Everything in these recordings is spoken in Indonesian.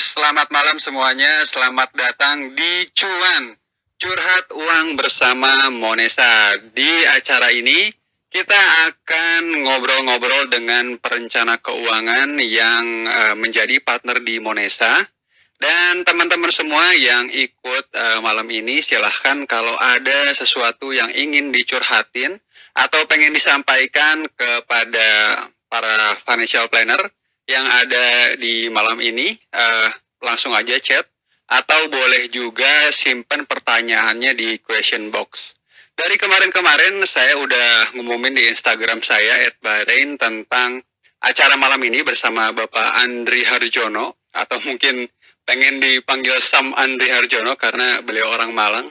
Selamat malam semuanya, selamat datang di Cuan, Curhat Uang bersama Monesa. Di acara ini kita akan ngobrol-ngobrol dengan perencana keuangan yang menjadi partner di Monesa. Dan teman-teman semua yang ikut malam ini silahkan kalau ada sesuatu yang ingin dicurhatin atau pengen disampaikan kepada para financial planner yang ada di malam ini, langsung aja chat atau boleh juga simpan pertanyaannya di question box. Dari kemarin-kemarin saya udah ngumumin di Instagram saya @bahrain tentang acara malam ini bersama Bapak Andri Harjono, atau mungkin pengen dipanggil Sam Andri Harjono karena beliau orang Malang.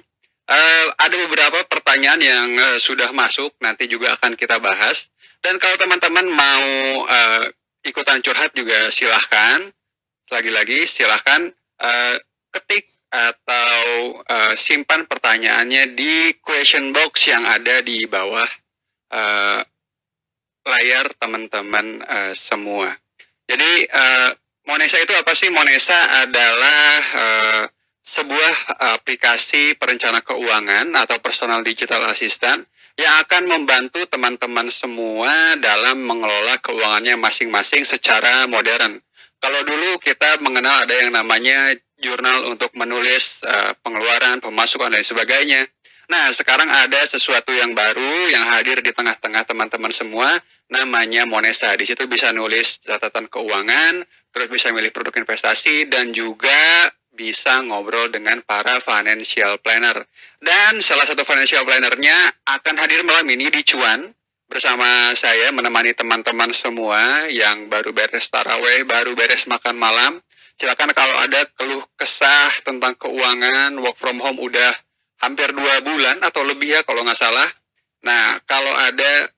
Ada beberapa pertanyaan yang sudah masuk, nanti juga akan kita bahas. Dan kalau teman-teman mau ikutan curhat juga silahkan. Lagi-lagi silahkan ketik atau simpan pertanyaannya di question box yang ada di bawah layar teman-teman semua. Jadi Monesa itu apa sih? Monesa adalah sebuah aplikasi perencana keuangan atau personal digital assistant yang akan membantu teman-teman semua dalam mengelola keuangannya masing-masing secara modern. Kalau dulu kita mengenal ada yang namanya jurnal untuk menulis pengeluaran, pemasukan, dan sebagainya. Nah, sekarang ada sesuatu yang baru yang hadir di tengah-tengah teman-teman semua, namanya Monesa. Di situ bisa nulis catatan keuangan, terus bisa milih produk investasi, dan juga bisa ngobrol dengan para financial planner. Dan salah satu financial plannernya akan hadir malam ini di Cuan bersama saya menemani teman-teman semua yang baru beres taraweh, baru beres makan malam. Silakan kalau ada keluh kesah tentang keuangan, work from home udah hampir 2 bulan atau lebih ya kalau nggak salah. Nah, kalau ada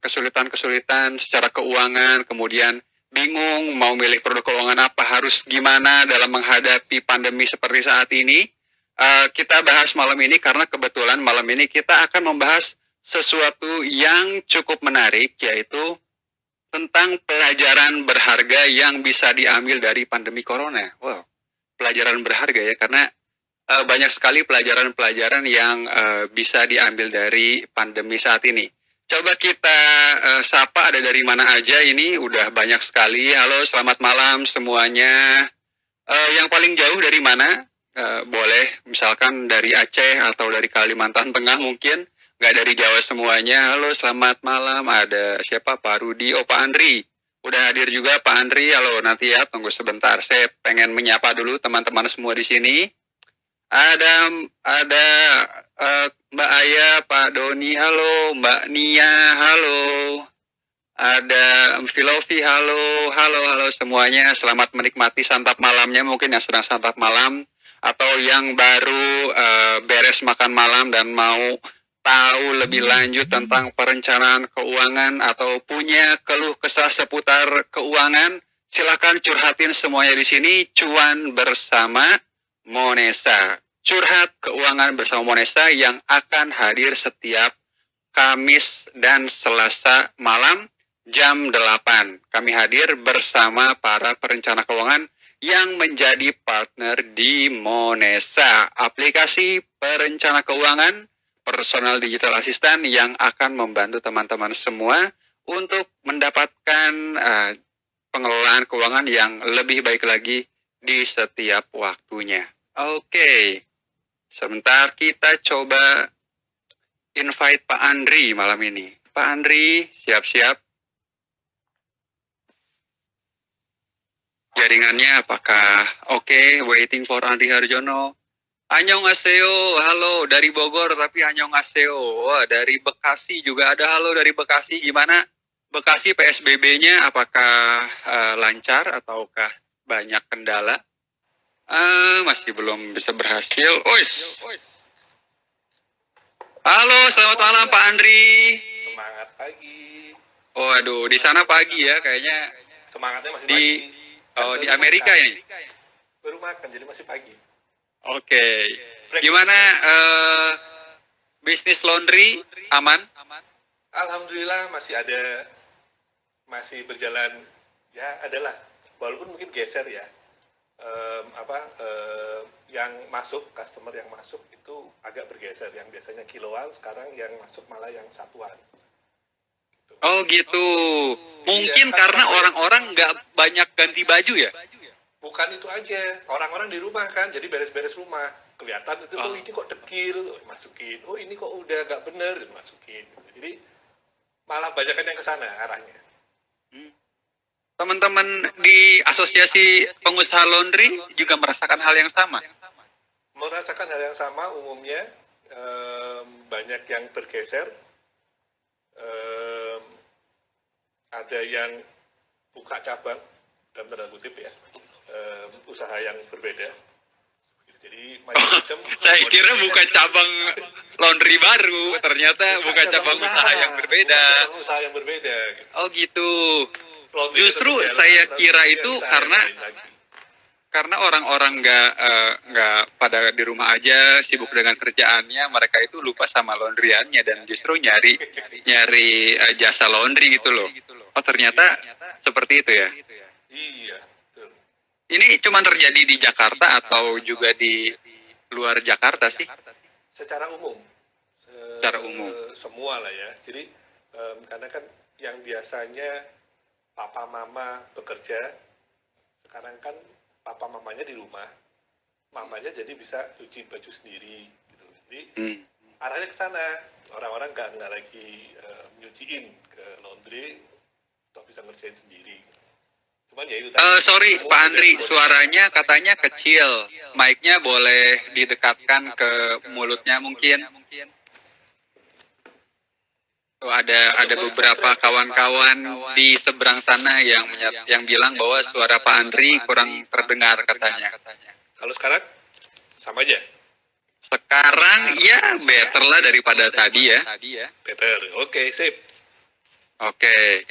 kesulitan-kesulitan secara keuangan, kemudian bingung mau milih produk keuangan apa, harus gimana dalam menghadapi pandemi seperti saat ini, kita bahas malam ini karena kebetulan malam ini kita akan membahas sesuatu yang cukup menarik, yaitu tentang pelajaran berharga yang bisa diambil dari pandemi corona. Wow, pelajaran berharga ya, karena banyak sekali pelajaran-pelajaran yang bisa diambil dari pandemi saat ini. Coba kita sapa ada dari mana aja ini, udah banyak sekali. Halo, selamat malam semuanya. Yang paling jauh dari mana? Boleh misalkan dari Aceh atau dari Kalimantan Tengah mungkin. Nggak dari Jawa semuanya. Halo, selamat malam. Ada siapa? Pak Rudi. Oh, Pak Andri. Udah hadir juga Pak Andri. Halo, nanti ya, tunggu sebentar. Saya pengen menyapa dulu teman-teman semua di sini. Ada Mbak Aya, Pak Doni, halo, Mbak Nia, halo. Ada Filovi, halo, halo semuanya. Selamat menikmati santap malamnya, mungkin yang sedang santap malam atau yang baru beres makan malam dan mau tahu lebih lanjut tentang perencanaan keuangan atau punya keluh kesah seputar keuangan, silakan curhatin semuanya di sini. Cuan bersama Monesa. Curhat keuangan bersama Monesa yang akan hadir setiap Kamis dan Selasa malam jam 8. Kami hadir bersama para perencana keuangan yang menjadi partner di Monesa, aplikasi perencana keuangan personal digital assistant yang akan membantu teman-teman semua untuk mendapatkan pengelolaan keuangan yang lebih baik lagi di setiap waktunya. Oke, sebentar kita coba invite Pak Andri malam ini. Pak Andri, siap-siap. Jaringannya apakah oke? Waiting for Andri Harjono. Annyeonghaseyo, halo dari Bogor tapi annyeonghaseyo. Wah, dari Bekasi juga ada halo dari Bekasi. Gimana Bekasi PSBB-nya? Apakah lancar ataukah banyak kendala? Masih belum bisa berhasil. Ois. Halo, selamat malam Pak Andri. Semangat pagi. Oh, aduh, di sana pagi ya kayaknya. Semangatnya masih di, pagi. Oh, di Amerika ya? Baru makan, jadi masih pagi. Oke. Gimana bisnis laundry aman? Alhamdulillah masih berjalan, ya adalah. Walaupun mungkin geser ya. yang masuk, customer yang masuk itu agak bergeser. Yang biasanya kiloan, sekarang yang masuk malah yang satuan. Oh gitu. Mungkin Iya, karena kan orang-orang nggak banyak ganti baju ya? bukan itu aja, orang-orang di rumah kan, jadi beres-beres rumah. Kelihatan itu, oh Oh. ini kok dekil, oh, masukin. Oh ini kok udah nggak bener, masukin. Jadi malah banyak yang ke sana arahnya. Hmm. Teman-teman di Asosiasi Pengusaha Laundry juga merasakan hal yang sama. Merasakan hal yang sama umumnya, banyak yang bergeser, em, ada yang buka cabang dalam tanda kutip ya, usaha yang berbeda. Jadi macam-macam. Saya kira buka cabang laundry baru, ternyata buka cabang usaha yang berbeda. Buka cabang usaha yang berbeda. Gitu. Oh gitu. Laundry Justru tetap berjalan, saya tapi kira dia itu usaha karena yang lain lagi. orang-orang nggak pada di rumah aja sibuk dengan kerjaannya, mereka itu lupa sama laundryannya dan justru nyari nyari jasa laundry gitu loh. Oh ternyata seperti itu ya. Iya, betul. Ini cuma terjadi di Jakarta atau juga di luar Jakarta sih? Secara umum, Secara umum. semua lah ya. Jadi karena kan yang biasanya papa mama bekerja, sekarang kan papa mamanya di rumah, mamanya jadi bisa cuci baju sendiri. Gitu. Jadi arahnya ke sana, orang-orang nggak lagi nyuciin ke laundry, atau bisa ngerjain sendiri. Cuman ya itu tadi. Sorry semua Pak udah Andri, boleh. suaranya katanya kecil. Mic-nya boleh didekatkan ke mulutnya mungkin. Tuh, ada beberapa kawan-kawan di seberang sana yang bilang bahwa suara Pak Andri kurang terdengar katanya. Kalau sekarang sama aja, Sekarang ya better lah daripada tadi ya. better. Oke, sip. Oke.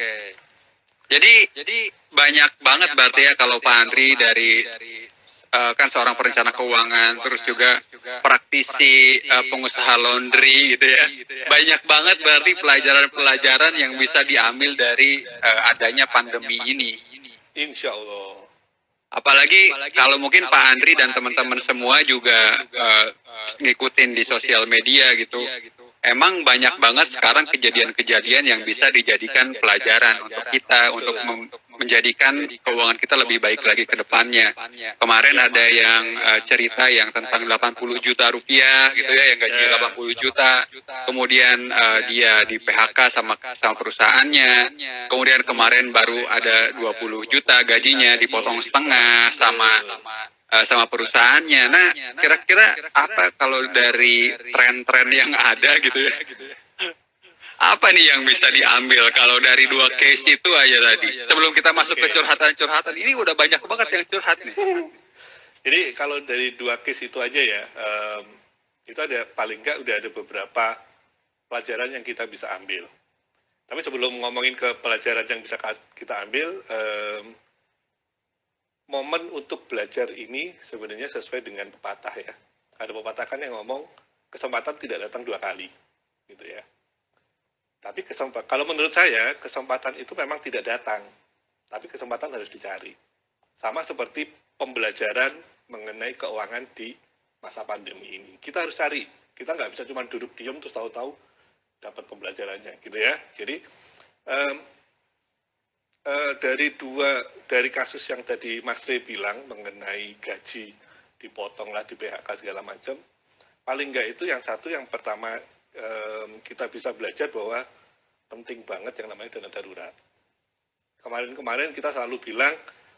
Jadi banyak banget berarti ya kalau Pak Andri dari kan seorang perencana keuangan, terus juga praktisi pengusaha laundry gitu ya. Banyak banget berarti pelajaran-pelajaran yang bisa diambil dari adanya pandemi ini. Insya Allah. Apalagi kalau mungkin Pak Andri dan teman-teman semua juga ngikutin di sosial media gitu. Emang banyak banget sekarang kejadian-kejadian yang bisa dijadikan pelajaran untuk kita, untuk menjadikan keuangan kita lebih baik lagi ke depannya. Kemarin ada yang cerita yang tentang 80 juta rupiah gitu ya, yang gajinya 80 juta. Kemudian dia di PHK sama perusahaannya. Kemudian kemarin baru ada 20 juta gajinya dipotong setengah sama perusahaannya. Nah, kira-kira apa kalau dari tren-tren yang ada gitu ya? Apa nih yang bisa diambil kalau dari dua case itu aja tadi? Sebelum kita masuk ke curhatan-curhatan, ini udah banyak banget yang curhat nih. Jadi kalau dari dua case itu aja ya, itu ada paling nggak udah ada beberapa pelajaran yang kita bisa ambil. Tapi sebelum ngomongin ke pelajaran yang bisa kita ambil, momen untuk belajar ini sebenarnya sesuai dengan pepatah ya. Ada pepatah kan yang ngomong kesempatan tidak datang dua kali, gitu ya. Tapi kalau menurut saya kesempatan itu memang tidak datang, tapi kesempatan harus dicari. Sama seperti pembelajaran mengenai keuangan di masa pandemi ini. Kita harus cari. Kita nggak bisa cuma duduk diam terus tahu-tahu dapat pembelajarannya, gitu ya. Jadi dari kasus yang tadi Mas Rey bilang mengenai gaji dipotong lah di PHK segala macam, paling nggak itu yang satu yang pertama kita bisa belajar bahwa penting banget yang namanya dana darurat. Kemarin kita selalu bilang,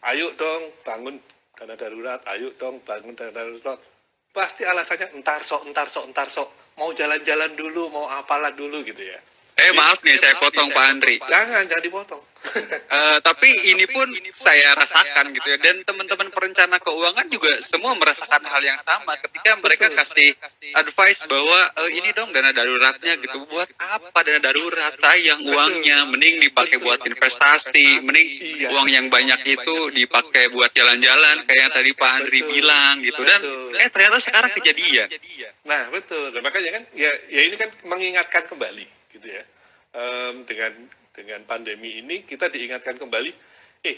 ayo dong bangun dana darurat, ayo dong bangun dana darurat. Pasti alasannya entar sok, mau jalan-jalan dulu, mau apalah dulu gitu ya. Maaf nih, saya potong Pak Andri. Jangan dipotong. Tapi ini pun saya rasakan gitu ya, dan teman-teman perencana keuangan juga semua merasakan hal yang sama ketika mereka kasih advice bahwa ini dong dana daruratnya gitu. Buat apa dana darurat? Sayang uangnya, mending dipakai buat investasi, mending uang yang banyak itu dipakai buat jalan-jalan kayak yang tadi Pak Andri bilang gitu. Dan ternyata sekarang kejadian. Nah betul, makanya kan ya ini kan mengingatkan kembali gitu ya, dengan pandemi ini kita diingatkan kembali,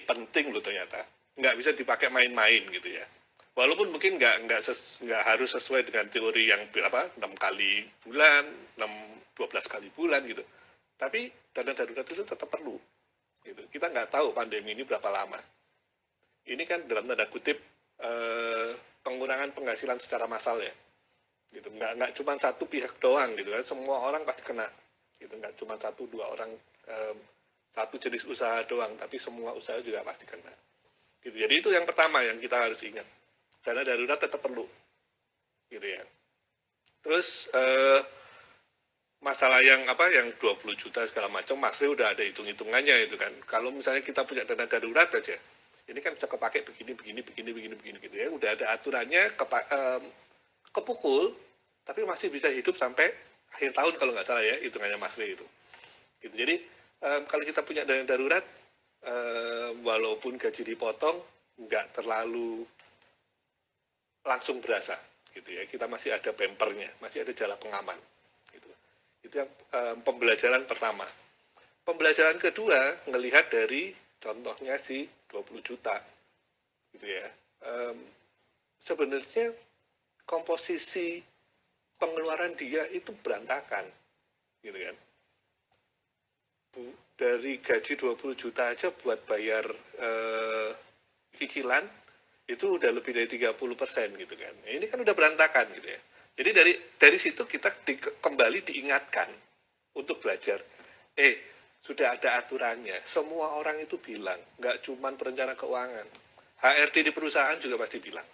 penting loh ternyata nggak bisa dipakai main-main gitu ya. Walaupun mungkin nggak harus sesuai dengan teori yang 6 kali bulan, 12 kali bulan gitu. Tapi dana darurat itu tetap perlu. Gitu. Kita nggak tahu pandemi ini berapa lama. Ini kan dalam tanda kutip pengurangan penghasilan secara massal ya. Gitu. Nggak cuma satu pihak doang gitu kan. Semua orang pasti kena. Gitu. Nggak cuma satu dua orang satu jenis usaha doang, tapi semua usaha juga pasti kena. Gitu. Jadi itu yang pertama yang kita harus ingat. Dana darurat tetap perlu, gitu ya. Terus masalah yang 20 juta segala macam, Mas Ri udah ada hitung-hitungannya itu kan. Kalau misalnya kita punya dana darurat aja, ini kan bisa kepake begini gitu ya. Udah ada aturannya, kepukul, tapi masih bisa hidup sampai akhir tahun kalau nggak salah ya hitungannya Mas Ri itu. Gitu. Jadi kalau kita punya dana darurat, walaupun gaji dipotong, nggak terlalu langsung berasa gitu ya, kita masih ada bempernya, masih ada jala pengaman gitu. Itu yang pembelajaran pertama. Pembelajaran kedua ngelihat dari contohnya si 20 juta gitu ya. Sebenarnya komposisi pengeluaran dia itu berantakan gitu kan. Dari gaji 20 juta aja buat bayar cicilan itu udah lebih dari 30% gitu kan. Ini kan udah berantakan gitu ya. Jadi dari situ kita kembali diingatkan untuk belajar. Sudah ada aturannya. Semua orang itu bilang, nggak cuma perencana keuangan. HRD di perusahaan juga pasti bilang.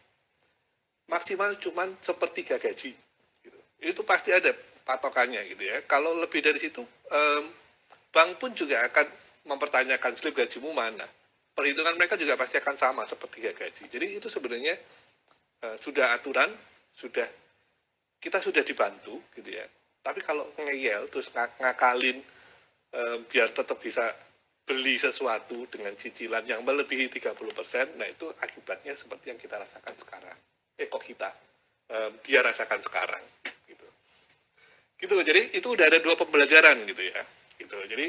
Maksimal cuma sepertiga gaji. Gitu. Itu pasti ada patokannya gitu ya. Kalau lebih dari situ, bank pun juga akan mempertanyakan slip gajimu mana. Perhitungan mereka juga pasti akan sama seperti gaji. Jadi itu sebenarnya sudah aturan, kita sudah dibantu gitu ya. Tapi kalau ngeyel terus ngakalin biar tetap bisa beli sesuatu dengan cicilan yang melebihi 30%, nah itu akibatnya seperti yang kita rasakan sekarang. Dia rasakan sekarang gitu. Gitu. Jadi itu udah ada 2 pembelajaran gitu ya. Gitu. Jadi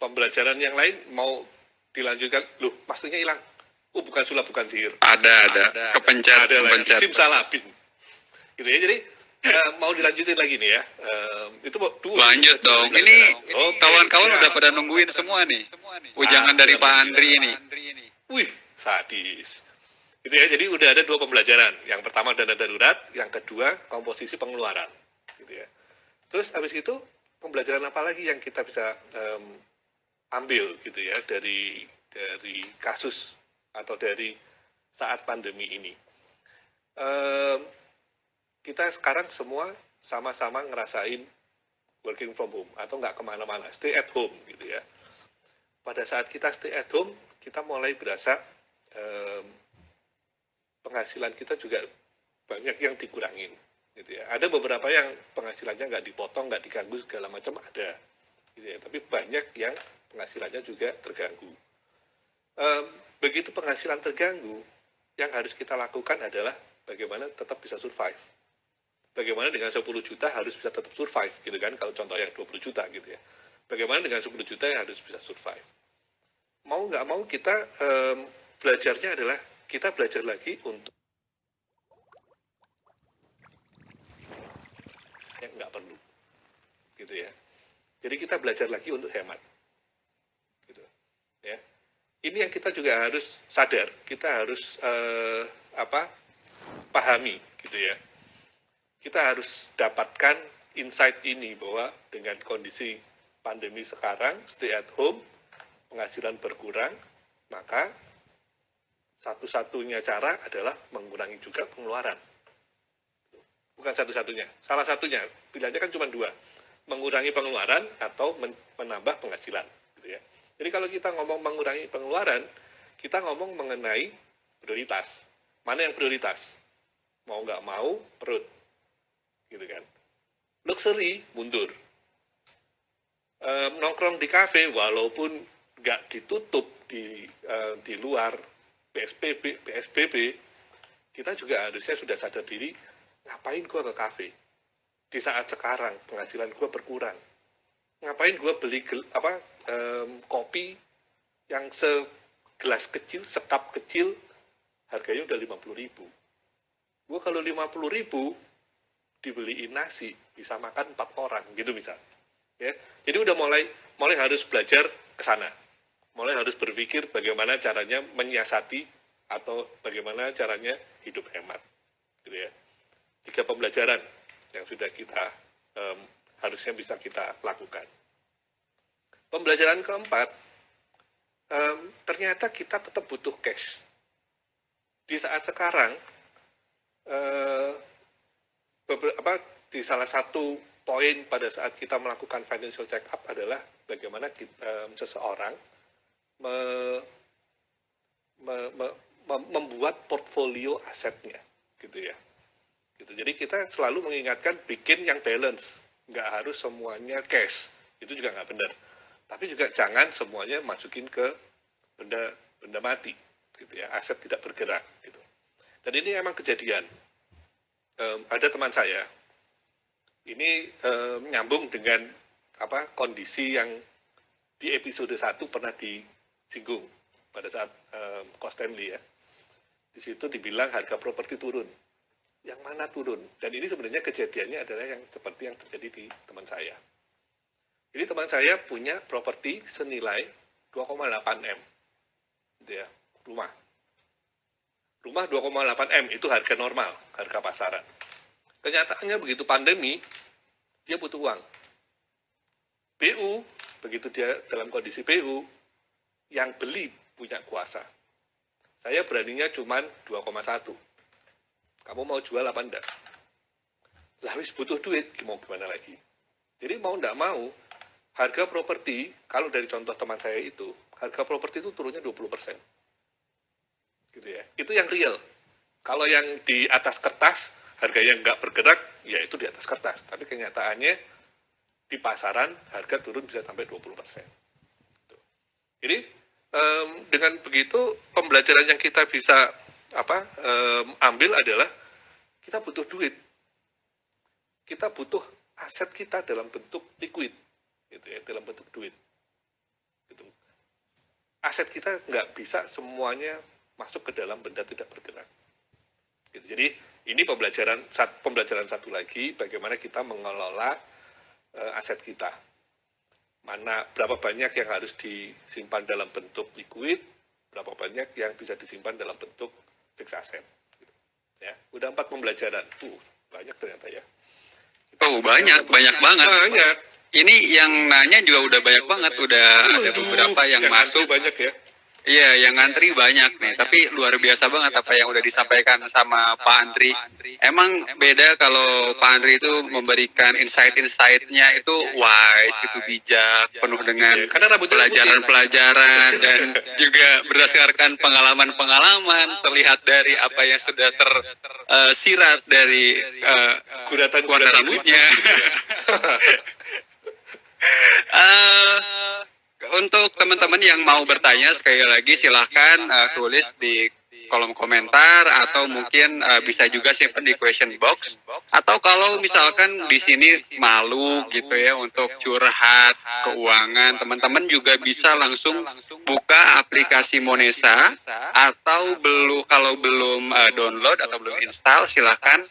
pembelajaran yang lain mau dilanjutkan, loh maksudnya hilang, bukan sulap bukan sihir, Ada kepencet simsalabim gitu ya. Jadi mau dilanjutin lagi nih ya, itu lanjut dong. Ini kawan-kawan udah pada nungguin semua nih ujangan dari Pak Andri ini. Wih, sadis gitu ya. Jadi udah ada 2 pembelajaran, yang pertama dana darurat, yang kedua komposisi pengeluaran gitu ya. Terus habis itu pembelajaran apa lagi yang kita bisa ambil gitu ya dari kasus atau dari saat pandemi ini. Kita sekarang semua sama-sama ngerasain working from home atau nggak kemana-mana, stay at home gitu ya. Pada saat kita stay at home, kita mulai berasa penghasilan kita juga banyak yang dikurangin gitu ya. Ada beberapa yang penghasilannya nggak dipotong, nggak diganggu segala macam ada gitu ya. Tapi banyak yang penghasilannya juga terganggu. Begitu penghasilan terganggu, yang harus kita lakukan adalah bagaimana tetap bisa survive. Bagaimana dengan 10 juta harus bisa tetap survive, gitu kan, kalau contoh yang 20 juta gitu ya. Bagaimana dengan 10 juta yang harus bisa survive. Mau nggak mau kita belajarnya adalah kita belajar lagi untuk yang nggak perlu. Gitu ya. Jadi kita belajar lagi untuk hemat. Ya. Ini yang kita juga harus sadar, kita harus pahami gitu ya. Kita harus dapatkan insight ini bahwa dengan kondisi pandemi sekarang, stay at home, penghasilan berkurang, maka satu-satunya cara adalah mengurangi juga pengeluaran. Bukan satu-satunya, salah satunya, pilihannya kan cuma 2, mengurangi pengeluaran atau menambah penghasilan gitu ya. Jadi kalau kita ngomong mengurangi pengeluaran, kita ngomong mengenai prioritas. Mana yang prioritas? Mau nggak mau, perut. Gitu kan. Luxury, mundur. Nongkrong di kafe, walaupun nggak ditutup di luar PSBB, kita juga harusnya sudah sadar diri, ngapain gue ke kafe? Di saat sekarang, penghasilan gue berkurang. Ngapain gue beli kopi yang gelas kecil, sekap kecil, harganya udah 50.000. Gue kalau 50.000 dibeliin nasi bisa makan 4 orang gitu misal. Ya, jadi udah mulai harus belajar ke sana, mulai harus berpikir bagaimana caranya menyiasati atau bagaimana caranya hidup hemat, gitu ya. 3 pembelajaran yang sudah kita harusnya bisa kita lakukan. Pembelajaran keempat, ternyata kita tetap butuh cash. Di saat sekarang, di salah satu poin pada saat kita melakukan financial check up adalah bagaimana seseorang membuat portfolio asetnya, gitu ya. Gitu. Jadi kita selalu mengingatkan bikin yang balance, nggak harus semuanya cash, itu juga nggak benar. Tapi juga jangan semuanya masukin ke benda mati, gitu ya, aset tidak bergerak, gitu. Dan ini emang kejadian. Ada teman saya, ini nyambung dengan kondisi yang di episode 1 pernah disinggung pada saat Coach Stanley ya. Di situ dibilang harga properti turun. Yang mana turun? Dan ini sebenarnya kejadiannya adalah yang seperti yang terjadi di teman saya. Jadi teman saya punya properti senilai 2,8 M. Gitu ya, rumah. Rumah 2,8 M itu harga normal, harga pasaran. Kenyataannya begitu pandemi, dia butuh uang. BU, begitu dia dalam kondisi BU, yang beli punya kuasa. Saya beraninya cuma 2,1. Kamu mau jual apa enggak? Lah wis butuh duit, mau gimana lagi? Jadi mau enggak mau, harga properti, kalau dari contoh teman saya itu, harga properti itu turunnya 20%. Gitu ya. Itu yang real. Kalau yang di atas kertas, harganya nggak bergerak, ya itu di atas kertas. Tapi kenyataannya, di pasaran, harga turun bisa sampai 20%. Jadi, dengan begitu, pembelajaran yang kita bisa ambil adalah, kita butuh duit. Kita butuh aset kita dalam bentuk liquid, gitu ya, dalam bentuk duit. Gitu. Aset kita nggak bisa semuanya masuk ke dalam benda tidak bergerak. Gitu. Jadi ini pembelajaran satu lagi, bagaimana kita mengelola aset kita. Berapa banyak yang harus disimpan dalam bentuk liquid, berapa banyak yang bisa disimpan dalam bentuk fixed asset. Gitu. Ya, udah 4 pembelajaran. Banyak ternyata ya. Banyak banget. Banyak. Ini yang nanya juga udah banyak banget, udah ada beberapa yang masuk. Banyak ya. Iya, yang ngantri banyak nih, tapi luar biasa banget apa yang udah disampaikan sama Pak Andri. Emang beda kalau Pak Andri itu memberikan insight-insight-nya itu wise, gitu, bijak, penuh dengan pelajaran-pelajaran dan juga berdasarkan pengalaman-pengalaman, terlihat dari apa yang sudah tersirat dari Guratan rambutnya. Untuk teman-teman yang mau bertanya, sekali lagi silahkan tulis di kolom komentar atau mungkin bisa juga simpan di question box. Atau kalau misalkan di sini malu gitu ya untuk curhat keuangan, teman-teman juga bisa langsung buka aplikasi Monesa atau kalau belum download atau belum install, silahkan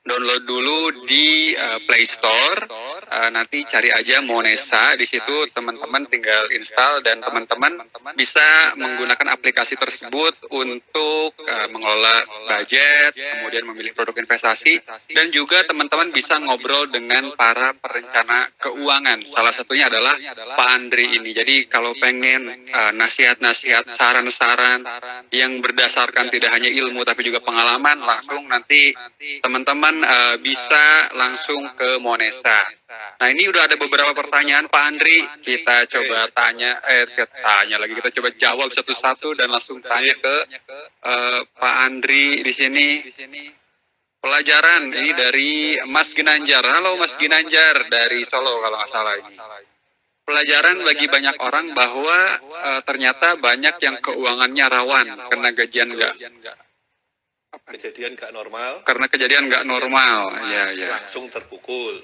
download dulu di Play Store. Nanti cari aja Monesa, di situ teman-teman tinggal install dan teman-teman bisa menggunakan aplikasi tersebut untuk mengelola budget, kemudian memilih produk investasi, dan juga teman-teman bisa ngobrol dengan para perencana keuangan. Salah satunya adalah Pak Andri ini. Jadi kalau pengen nasihat-nasihat, saran-saran yang berdasarkan tidak hanya ilmu tapi juga pengalaman, langsung nanti teman-teman bisa langsung ke Monesa. Nah, ini udah ada beberapa pertanyaan Pak Andri. Kita coba kita coba jawab satu-satu dan langsung tanya ke Pak Andri di sini. Pelajaran ini dari Mas Ginanjar. Halo Mas Ginanjar dari Solo kalau nggak salah ini. Pelajaran bagi banyak orang bahwa ternyata banyak yang keuangannya rawan karena gajian kejadian nggak normal. Karena kejadian nggak normal, ya. Langsung terpukul.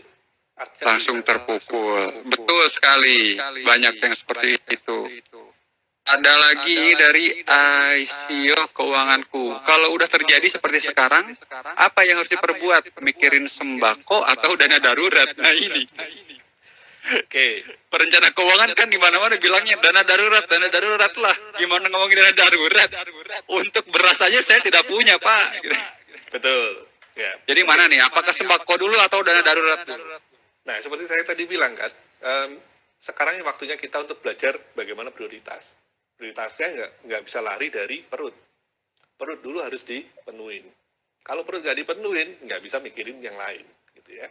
Betul sekali. Banyak yang seperti itu. Ada lagi dari ICO keuanganku. Kalau udah terjadi seperti sekarang, apa yang harus diperbuat? Mikirin sembako atau dana darurat? Nah ini. Oke, Perencana keuangan kan di mana-mana bilangnya dana darurat lah. Gimana ngomongin dana darurat? Untuk beras aja saya tidak punya, Pak. betul. Ya, Jadi oke. mana nih? Apakah sembako dulu atau dana darurat dulu? Nah, seperti saya tadi bilang kan, sekarang waktunya kita untuk belajar bagaimana prioritas. Prioritasnya nggak bisa lari dari perut. Perut dulu harus dipenuhin. Kalau perut nggak dipenuhin, nggak bisa mikirin yang lain, gitu ya.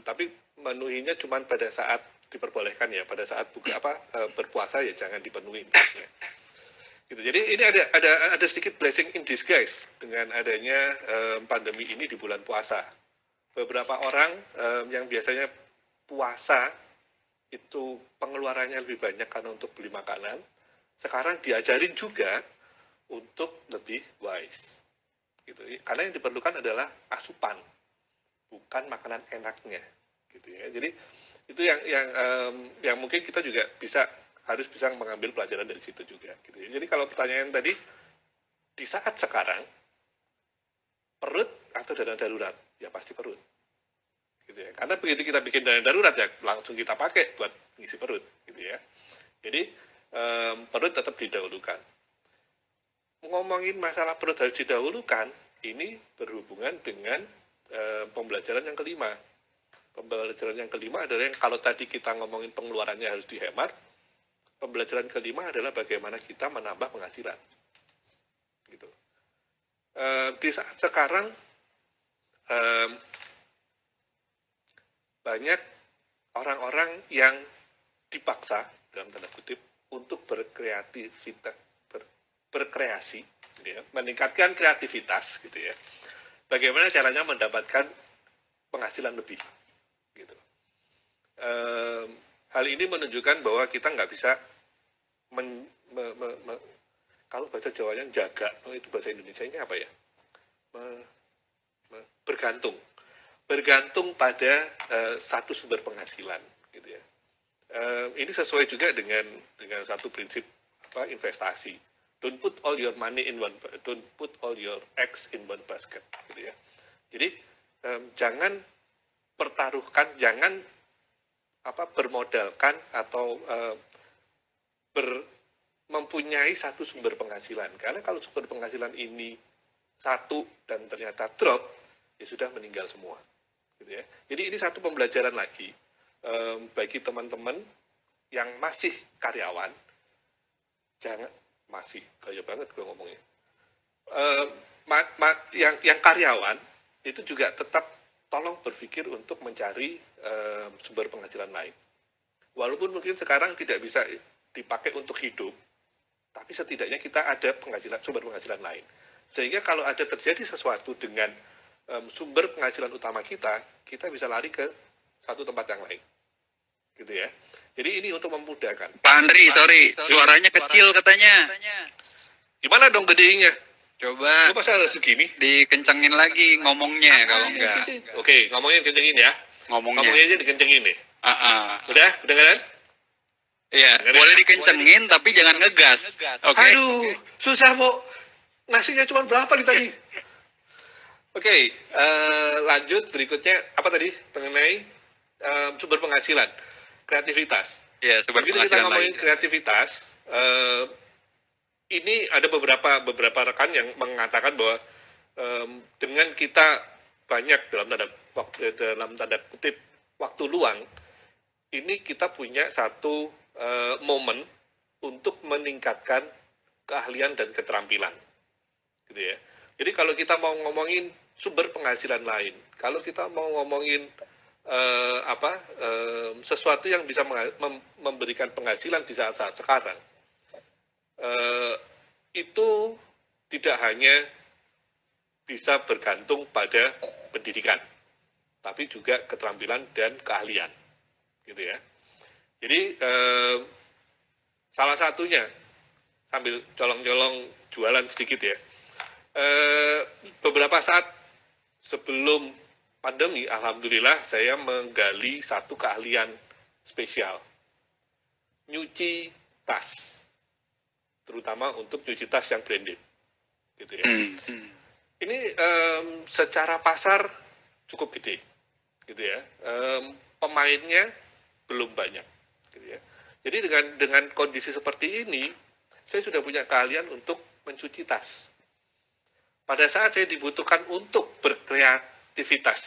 Tapi menuhinya cuma pada saat diperbolehkan ya, pada saat berpuasa ya jangan dipenuhin. Gitu ya. Gitu. Jadi ini ada sedikit blessing in disguise dengan adanya pandemi ini di bulan puasa. Beberapa orang yang biasanya puasa itu pengeluarannya lebih banyak karena untuk beli makanan, sekarang diajarin juga untuk lebih wise. Gitu. Karena yang diperlukan adalah asupan, bukan makanan enaknya. Gitu ya. Jadi itu yang mungkin kita juga harus bisa mengambil pelajaran dari situ juga. Gitu ya. Jadi kalau pertanyaan tadi, di saat sekarang, perut atau dana darurat? Ya pasti perut. Gitu ya. Karena begitu kita bikin dana darurat ya langsung kita pakai buat ngisi perut. Gitu ya. Jadi perut tetap didahulukan. Ngomongin masalah perut harus didahulukan, ini berhubungan dengan pembelajaran yang kelima. Pembelajaran yang kelima adalah yang kalau tadi kita ngomongin pengeluarannya harus dihemat, pembelajaran kelima adalah bagaimana kita menambah penghasilan. Gitu. Di saat sekarang banyak orang-orang yang dipaksa dalam tanda kutip untuk berkreasi, gitu ya, meningkatkan kreativitas, gitu ya. Bagaimana caranya mendapatkan penghasilan lebih, gitu. Hal ini menunjukkan bahwa kita nggak bisa kalau bahasa Jawanya jaga, itu bahasa Indonesianya apa ya? Bergantung pada satu sumber penghasilan, gitu ya. Ini sesuai juga dengan satu prinsip investasi. Don't put all your don't put all your eggs in one basket, gitu ya. Jadi jangan pertaruhkan, jangan bermodalkan atau mempunyai satu sumber penghasilan. Karena kalau sumber penghasilan ini satu dan ternyata drop, ya sudah meninggal semua. Gitu ya. Jadi ini satu pembelajaran lagi bagi teman-teman yang masih karyawan, jangan masih gaya banget gue ngomongnya. Yang karyawan itu juga tetap tolong berpikir untuk mencari sumber penghasilan lain. Walaupun mungkin sekarang tidak bisa dipakai untuk hidup, tapi setidaknya kita ada sumber penghasilan lain. Sehingga kalau ada terjadi sesuatu dengan sumber penghasilan utama kita bisa lari ke satu tempat yang lain. Gitu ya. Jadi ini untuk memudahkan. Pak Andri, sorry, suaranya kecil katanya. Gimana dong gedenya? Coba Lu masa harus segini? dikencengin lagi ngomongnya kalau enggak. Oke, ngomongin kencengin ya. Ngomongnya aja dikencengin nih. Udah kan? Iya, boleh dikencengin tapi jangan ngegas. Oke. Aduh, susah mau nasinya cuma berapa nih tadi? Oke, lanjut berikutnya apa tadi mengenai sumber penghasilan, kreativitas. Iya, sumber Begitu kita penghasilan ngomongin lain. kreativitas, ini ada beberapa rekan yang mengatakan bahwa dengan kita banyak dalam tanda kutip waktu luang, ini kita punya satu momen untuk meningkatkan keahlian dan keterampilan, gitu ya. Jadi kalau kita mau ngomongin sumber penghasilan lain, kalau kita mau ngomongin sesuatu yang bisa memberikan penghasilan di saat-saat sekarang, itu tidak hanya bisa bergantung pada pendidikan, tapi juga keterampilan dan keahlian, gitu ya. Jadi salah satunya sambil colong-colong jualan sedikit ya. Beberapa saat sebelum pandemi, alhamdulillah saya menggali satu keahlian spesial, nyuci tas. terutama untuk cuci tas yang branded, gitu ya. Hmm. Ini secara pasar cukup gede, gitu ya. Pemainnya belum banyak, gitu ya. Jadi dengan kondisi seperti ini, saya sudah punya keahlian untuk mencuci tas. Pada saat saya dibutuhkan untuk berkreativitas,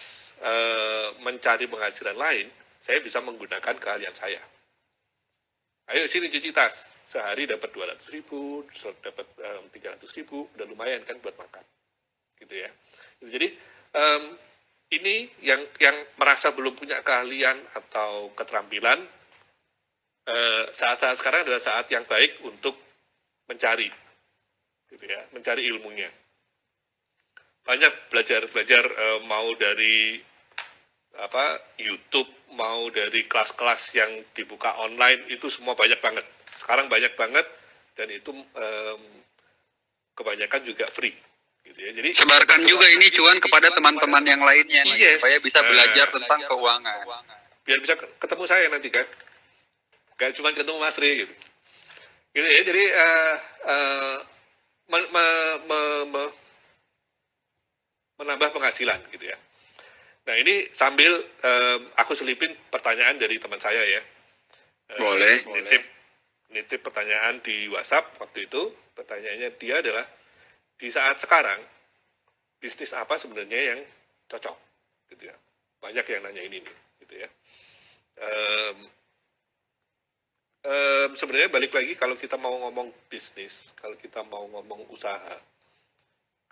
mencari penghasilan lain, saya bisa menggunakan keahlian saya. Ayo sini cuci tas, sehari dapat 200.000, dapat 300.000, udah lumayan kan buat makan, gitu ya. Jadi ini yang merasa belum punya keahlian atau keterampilan, saat-saat sekarang adalah saat yang baik untuk mencari, gitu ya, mencari ilmunya. Banyak belajar mau dari YouTube, mau dari kelas-kelas yang dibuka online, itu semua banyak banget. Sekarang banyak banget, dan itu kebanyakan juga free, gitu ya. Jadi Sebarkan juga ini cuan kepada teman-teman yang lainnya nih, Yes. supaya bisa belajar tentang keuangan. biar bisa ketemu saya nanti kan, kayak cuma ketemu Mas Ri gitu. Gitu ya. Jadi menambah penghasilan gitu ya. Nah ini sambil aku selipin pertanyaan dari teman saya ya. Boleh. Nitip pertanyaan di WhatsApp waktu itu. Pertanyaannya dia adalah, di saat sekarang bisnis apa sebenarnya yang cocok gitu ya. Banyak yang nanya ini nih gitu ya. Sebenarnya balik lagi, kalau kita mau ngomong bisnis, kalau kita mau ngomong usaha,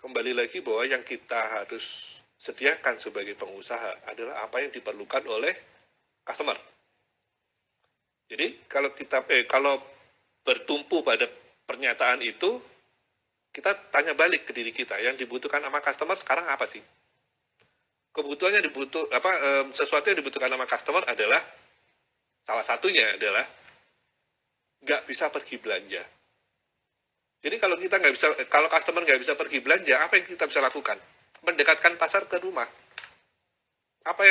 kembali lagi bahwa yang kita harus sediakan sebagai pengusaha adalah apa yang diperlukan oleh customer. Jadi kalau bertumpu pada pernyataan itu, kita tanya balik ke diri kita, yang dibutuhkan sama customer sekarang apa sih? Kebutuhannya sesuatu yang dibutuhkan sama customer adalah, salah satunya adalah nggak bisa pergi belanja. Jadi kalau customer nggak bisa pergi belanja, apa yang kita bisa lakukan? Mendekatkan pasar ke rumah. Apa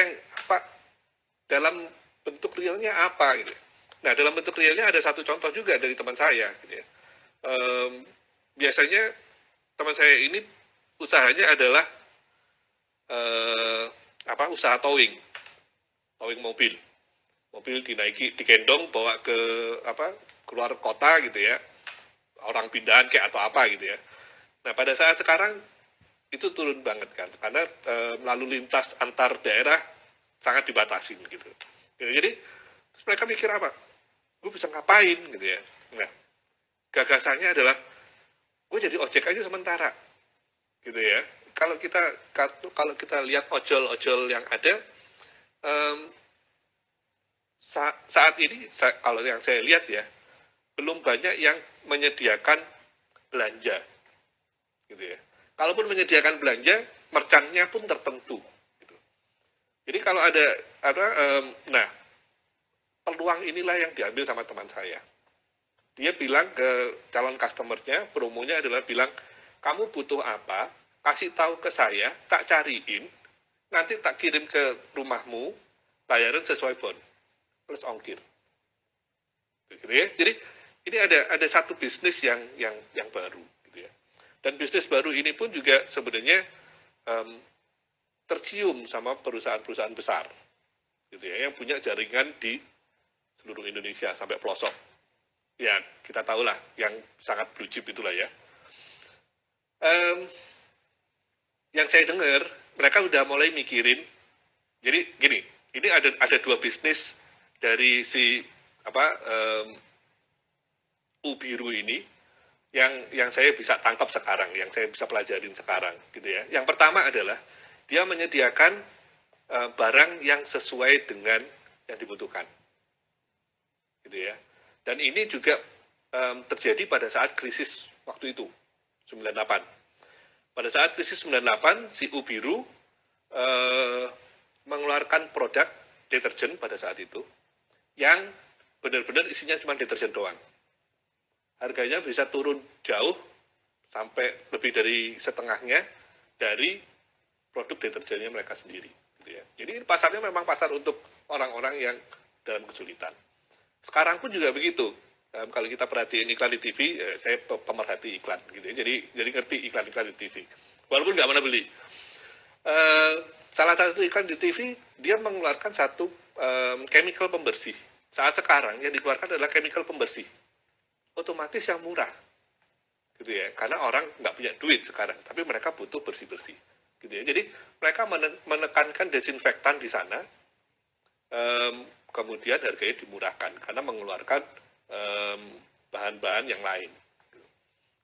dalam bentuk realnya apa gitu. Nah, dalam bentuk realnya ada satu contoh juga dari teman saya gitu ya. Biasanya teman saya ini usahanya adalah usaha towing mobil. Mobil digendong bawa ke keluar kota gitu ya, orang pindahan kayak atau apa gitu ya. Nah pada saat sekarang itu turun banget kan, karena lalu lintas antar daerah sangat dibatasin gitu. Jadi mereka mikir apa? Gue bisa ngapain gitu ya. Nah gagasannya adalah, gue jadi ojek aja sementara gitu ya. Kalau kita lihat ojol yang ada, saat ini kalau yang saya lihat ya, belum banyak yang menyediakan belanja, gitu ya. Kalaupun menyediakan belanja, merchantnya pun tertentu. Gitu. Jadi kalau nah peluang inilah yang diambil sama teman saya. Dia bilang ke calon customer-nya, promonya adalah bilang, kamu butuh apa, kasih tahu ke saya, tak cariin, nanti tak kirim ke rumahmu, bayaran sesuai bon, plus ongkir. Gitu ya. Jadi ini ada satu bisnis yang baru gitu ya. Dan bisnis baru ini pun juga sebenarnya tercium sama perusahaan-perusahaan besar gitu ya, yang punya jaringan di seluruh Indonesia sampai pelosok. Ya kita tahulah yang sangat blue chip itulah ya. Yang saya dengar mereka udah mulai mikirin. Jadi gini, ini ada dua bisnis dari si Ubiru ini yang saya bisa tangkap sekarang, yang saya bisa pelajarin sekarang, gitu ya. Yang pertama adalah dia menyediakan barang yang sesuai dengan yang dibutuhkan, gitu ya. Dan ini juga terjadi pada saat krisis waktu itu, 98. Pada saat krisis 98, si Ubiru mengeluarkan produk deterjen pada saat itu yang benar-benar isinya cuma deterjen doang. Harganya bisa turun jauh sampai lebih dari setengahnya dari produk deterjennya mereka sendiri. Gitu ya. Jadi pasarnya memang pasar untuk orang-orang yang dalam kesulitan. Sekarang pun juga begitu. Kalau kita perhatiin iklan di TV, saya pemerhati iklan gitu ya. Jadi ngerti iklan-iklan di TV. Walaupun nggak pernah beli. Salah satu iklan di TV dia mengeluarkan satu chemical pembersih. Saat sekarang yang dikeluarkan adalah chemical pembersih. Otomatis yang murah. Gitu ya. Karena orang nggak punya duit sekarang, tapi mereka butuh bersih-bersih. Gitu ya. Jadi mereka menekankan desinfektan di sana, kemudian harganya dimurahkan karena mengeluarkan bahan-bahan yang lain.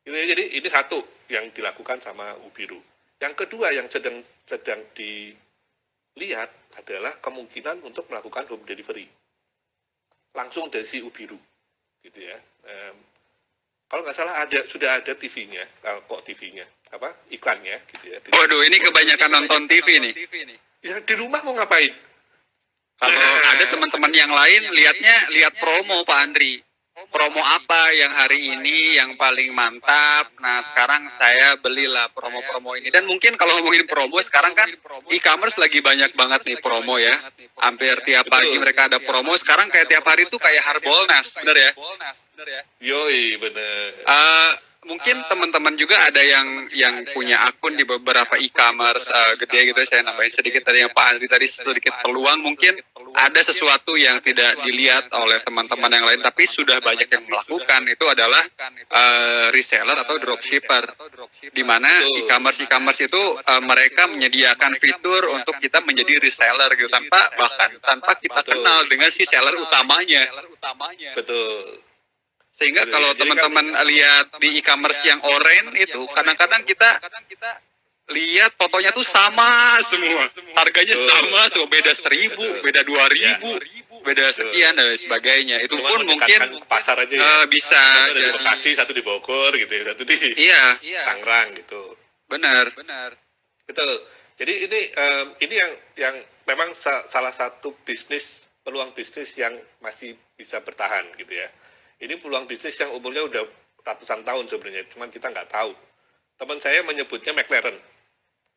Gitu ya. Jadi ini satu yang dilakukan sama Ubiru. Yang kedua yang sedang dilihat adalah kemungkinan untuk melakukan home delivery langsung dari si Ubiru, gitu ya. Kalau nggak salah sudah ada TV-nya, kok TV-nya, iklannya, gitu ya. Waduh, ini kebanyakan nonton TV nih. Ya di rumah mau ngapain? Kalau ada teman-teman yang lain lihat promo Pak Andri. Promo apa yang hari ini yang paling mantap? Nah, sekarang saya belilah promo-promo ini. Dan mungkin kalau ngomongin promo, sekarang kan e-commerce lagi banyak banget nih promo ya. Hampir tiap pagi mereka ada promo. Sekarang kayak tiap hari tuh kayak Harbolnas, bener ya? Yoi, bener. Mungkin teman-teman juga ada yang punya akun di beberapa e-commerce gede gitu. Saya nambahin sedikit tadi yang Pak Andri tadi, sedikit peluang. Mungkin ada sesuatu yang tidak dilihat oleh teman-teman yang lain, tapi sudah banyak yang melakukan. Itu adalah reseller atau dropshipper, di mana e-commerce itu mereka menyediakan fitur untuk kita menjadi reseller gitu, tanpa kita kenal dengan si seller utamanya. Betul. Sehingga kalau teman-teman lihat di e-commerce yang oranye itu, kadang-kadang kita lihat fotonya tuh sama semua, harganya sama, semua beda 1.000, beda 2.000, beda sekian dan sebagainya. Itu pun mungkin ke pasar aja ya. bisa satu di Bekasi, satu di Bogor gitu ya, satu di Tangerang gitu. Benar. Betul. Jadi ini yang memang salah satu peluang bisnis yang masih bisa bertahan gitu ya. Ini peluang bisnis yang umurnya udah ratusan tahun sebenarnya, cuman kita nggak tahu. Teman saya menyebutnya McLaren,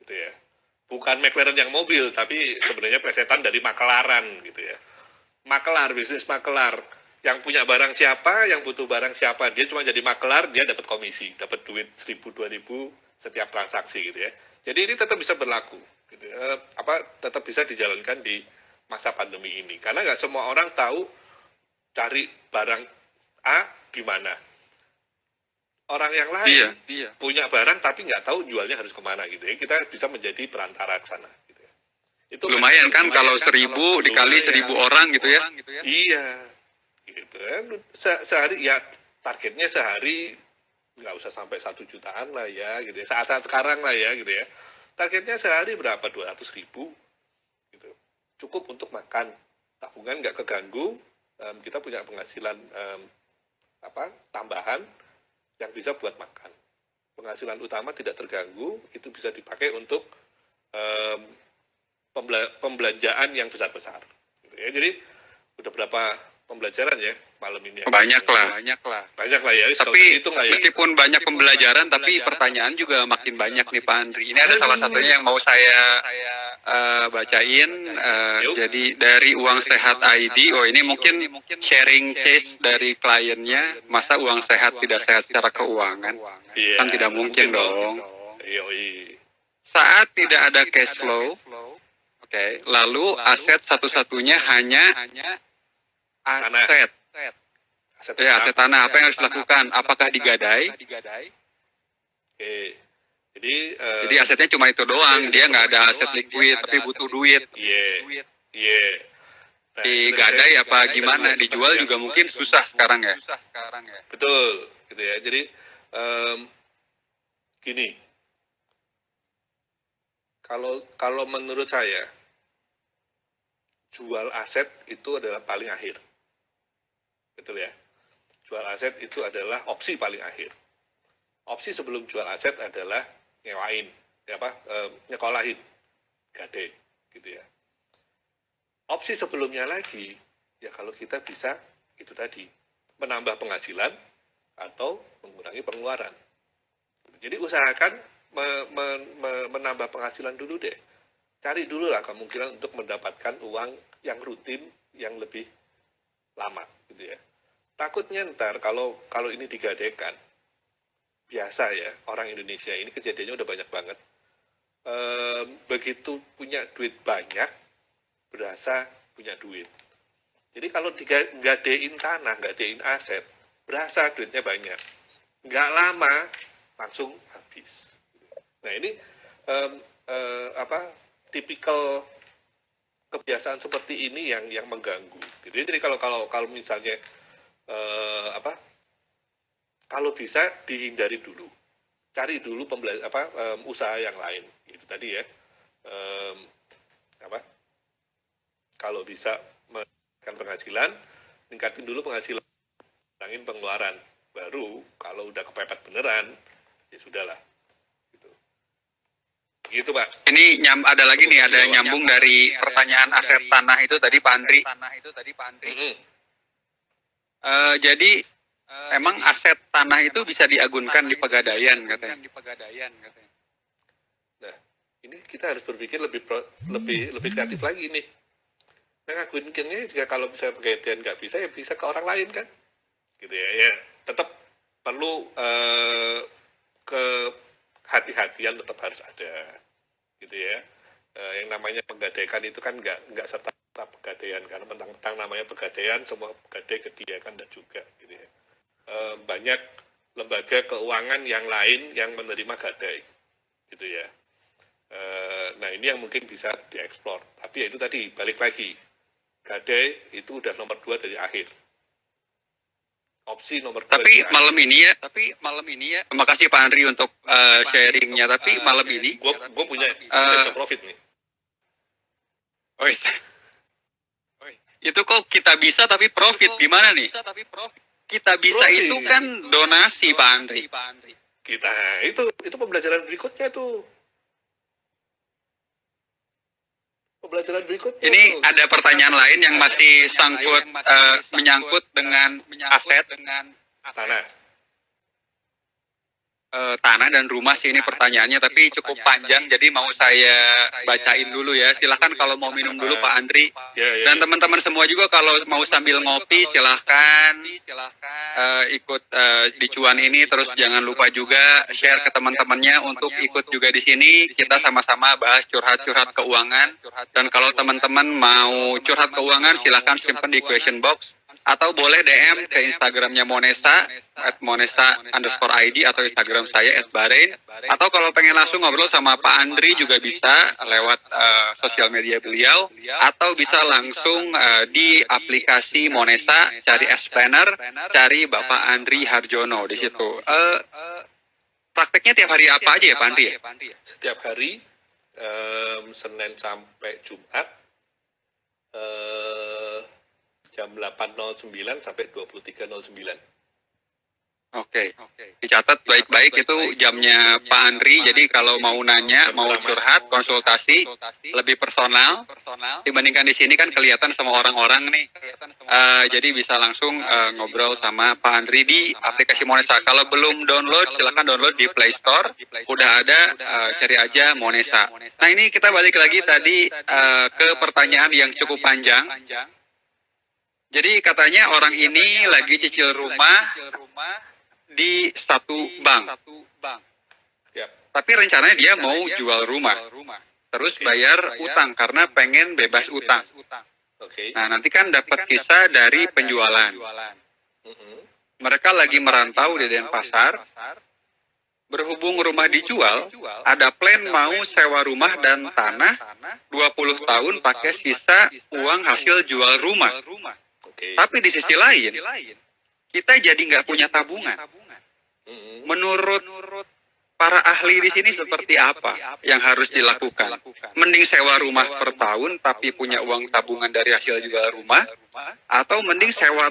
gitu ya. Bukan McLaren yang mobil, tapi sebenarnya plesetan dari makelaran, gitu ya. Makelar, bisnis makelar. Yang punya barang siapa, yang butuh barang siapa. Dia cuma jadi makelar, dia dapat komisi, dapat duit 1.000-2.000 setiap transaksi, gitu ya. Jadi ini tetap bisa berlaku, gitu ya. Tetap bisa dijalankan di masa pandemi ini. Karena nggak semua orang tahu cari barang A di mana. Orang yang lain punya barang tapi nggak tahu jualnya harus kemana gitu ya. Kita bisa menjadi perantara ke sana. Gitu ya. Itu lumayan kan kalau 1.000 dikali 1.000 orang gitu ya. Iya. Gitu ya. Sehari ya targetnya sehari nggak usah sampai 1 jutaan lah ya gitu ya. Saat-saat sekarang lah ya gitu ya. Targetnya sehari berapa? 200.000 gitu. Cukup untuk makan. Tabungan nggak keganggu. Kita punya penghasilan tambahan yang bisa buat makan. Penghasilan utama tidak terganggu, itu bisa dipakai untuk pembelanjaan yang besar-besar. Gitu ya. Jadi udah berapa pembelajaran ya malam ini? Banyak lah ya. Tapi meskipun banyak pembelajaran, tapi pertanyaan juga makin banyak nih Pak Andri. Ini ada salah satunya yang mau saya bacain. Jadi dari Uang Sehat ID, ini mungkin sharing case dari kliennya. Masa uang sehat tidak sehat secara keuangan? Kan tidak mungkin dong. Saat tidak ada cash flow, lalu aset satu-satunya hanya aset. Aset tanah. Apa yang harus dilakukan? Apakah digadai? Jadi asetnya cuma itu doang. Dia nggak ada aset liquid, tapi butuh duit. Digadai apa gimana? Dijual juga mungkin susah sekarang ya. Betul, gitu ya. Jadi gini, kalau menurut saya jual aset itu adalah paling akhir. Betul ya. Jual aset itu adalah opsi paling akhir. Opsi sebelum jual aset adalah nyewain, nyekolahin, gade, gitu ya. Opsi sebelumnya lagi, ya kalau kita bisa itu tadi menambah penghasilan atau mengurangi pengeluaran. Jadi usahakan menambah penghasilan dulu deh. Cari dulu lah kemungkinan untuk mendapatkan uang yang rutin yang lebih lama, gitu ya. Takutnya ntar kalau ini digadaikan, biasa ya orang Indonesia ini kejadiannya udah banyak banget. Begitu punya duit banyak, berasa punya duit. Jadi kalau gadein tanah, gadein aset, berasa duitnya banyak. Nggak lama, langsung habis. Nah ini em, tipikal kebiasaan seperti ini yang mengganggu. Gitu. Jadi kalau misalnya kalau bisa dihindari dulu, cari dulu usaha yang lain. Itu tadi ya. Em, apa? Kalau bisa meningkatkan penghasilan, tingkatin dulu penghasilan, kurangin pengeluaran. Baru kalau udah kepepet beneran, ya sudahlah. Gitu Pak. Ini ada lagi nih, ada nyambung dari pertanyaan aset tanah itu tadi Pak Andri. Jadi emang aset tanah itu bisa diagunkan di Pegadaian katanya. Nah, ini kita harus berpikir lebih kreatif lagi nih. Nah, ngagunkannya juga kalau bisa Pegadaian nggak bisa, ya bisa ke orang lain kan, gitu ya. Ya tetap perlu hati-hatian tetap harus ada, gitu ya. Yang namanya penggadaikan itu kan nggak serta pegadaian, karena mentang-mentang namanya pegadaian, semua pegadai kediakan dan juga, gitu ya. Banyak lembaga keuangan yang lain yang menerima gadai, gitu ya. Nah ini yang mungkin bisa dieksplor. Tapi ya itu tadi, balik lagi, gadai itu udah nomor 2 dari akhir. Opsi nomor 2. Tapi malam ini ya, terima kasih Pak Andri untuk sharingnya. Tapi malam ini, gue punya profit nih. Oh, itu kok kita bisa tapi profit gimana nih? Kita bisa profit. Itu kan donasi Pak Andri. Kita itu pembelajaran berikutnya tuh. Pembelajaran berikutnya. Ini tuh. Ada pertanyaan lain yang masih sangkut menyangkut dengan aset tanah. Tanah dan rumah sih ini pertanyaannya, tapi cukup panjang, jadi mau saya bacain dulu ya. Silahkan kalau mau minum dulu Pak Andri, dan teman-teman semua juga kalau mau sambil ngopi silahkan ikut di cuan ini. Terus jangan lupa juga share ke teman-temannya untuk ikut juga di sini. Kita sama-sama bahas curhat-curhat keuangan, dan kalau teman-teman mau curhat keuangan silahkan simpan di question box, atau boleh DM ke Instagramnya Monesa @monesa_id atau Instagram saya @bahrain. Atau kalau pengen langsung ngobrol sama Pak Andri juga bisa lewat sosial media beliau, atau bisa langsung di aplikasi Monesa, cari S-Planner, cari Bapak Andri Harjono di situ. Prakteknya tiap hari apa aja ya Pak Andri? Setiap hari, Senin sampai Jumat, jam 8.09 sampai 23.09. Oke. Dicatat baik-baik itu jamnya Pak Andri. Jadi kalau mau nanya, mau curhat, konsultasi lebih personal dibandingkan di sini kan kelihatan sama orang-orang nih. Jadi bisa langsung ngobrol sama Pak Andri di aplikasi Monesa. Kalau belum download, silakan download di Play Store. Udah ada, cari aja Monesa. Nah ini kita balik lagi tadi ke pertanyaan yang cukup panjang. Jadi katanya orang ini lagi cicil rumah di satu bank. Tapi rencananya dia mau jual rumah. Terus bayar utang karena pengen bebas utang. Nah, nanti kan dapat kisah dari penjualan. Mereka lagi merantau di Denpasar. Berhubung rumah dijual, ada plan mau sewa rumah dan tanah 20 tahun pakai sisa uang hasil jual rumah. Tapi di sisi lain, kita jadi nggak punya tabungan. Menurut para ahli di sini seperti apa yang harus dilakukan? Mending sewa rumah per tahun tapi punya uang tabungan dari hasil jual rumah, atau mending sewa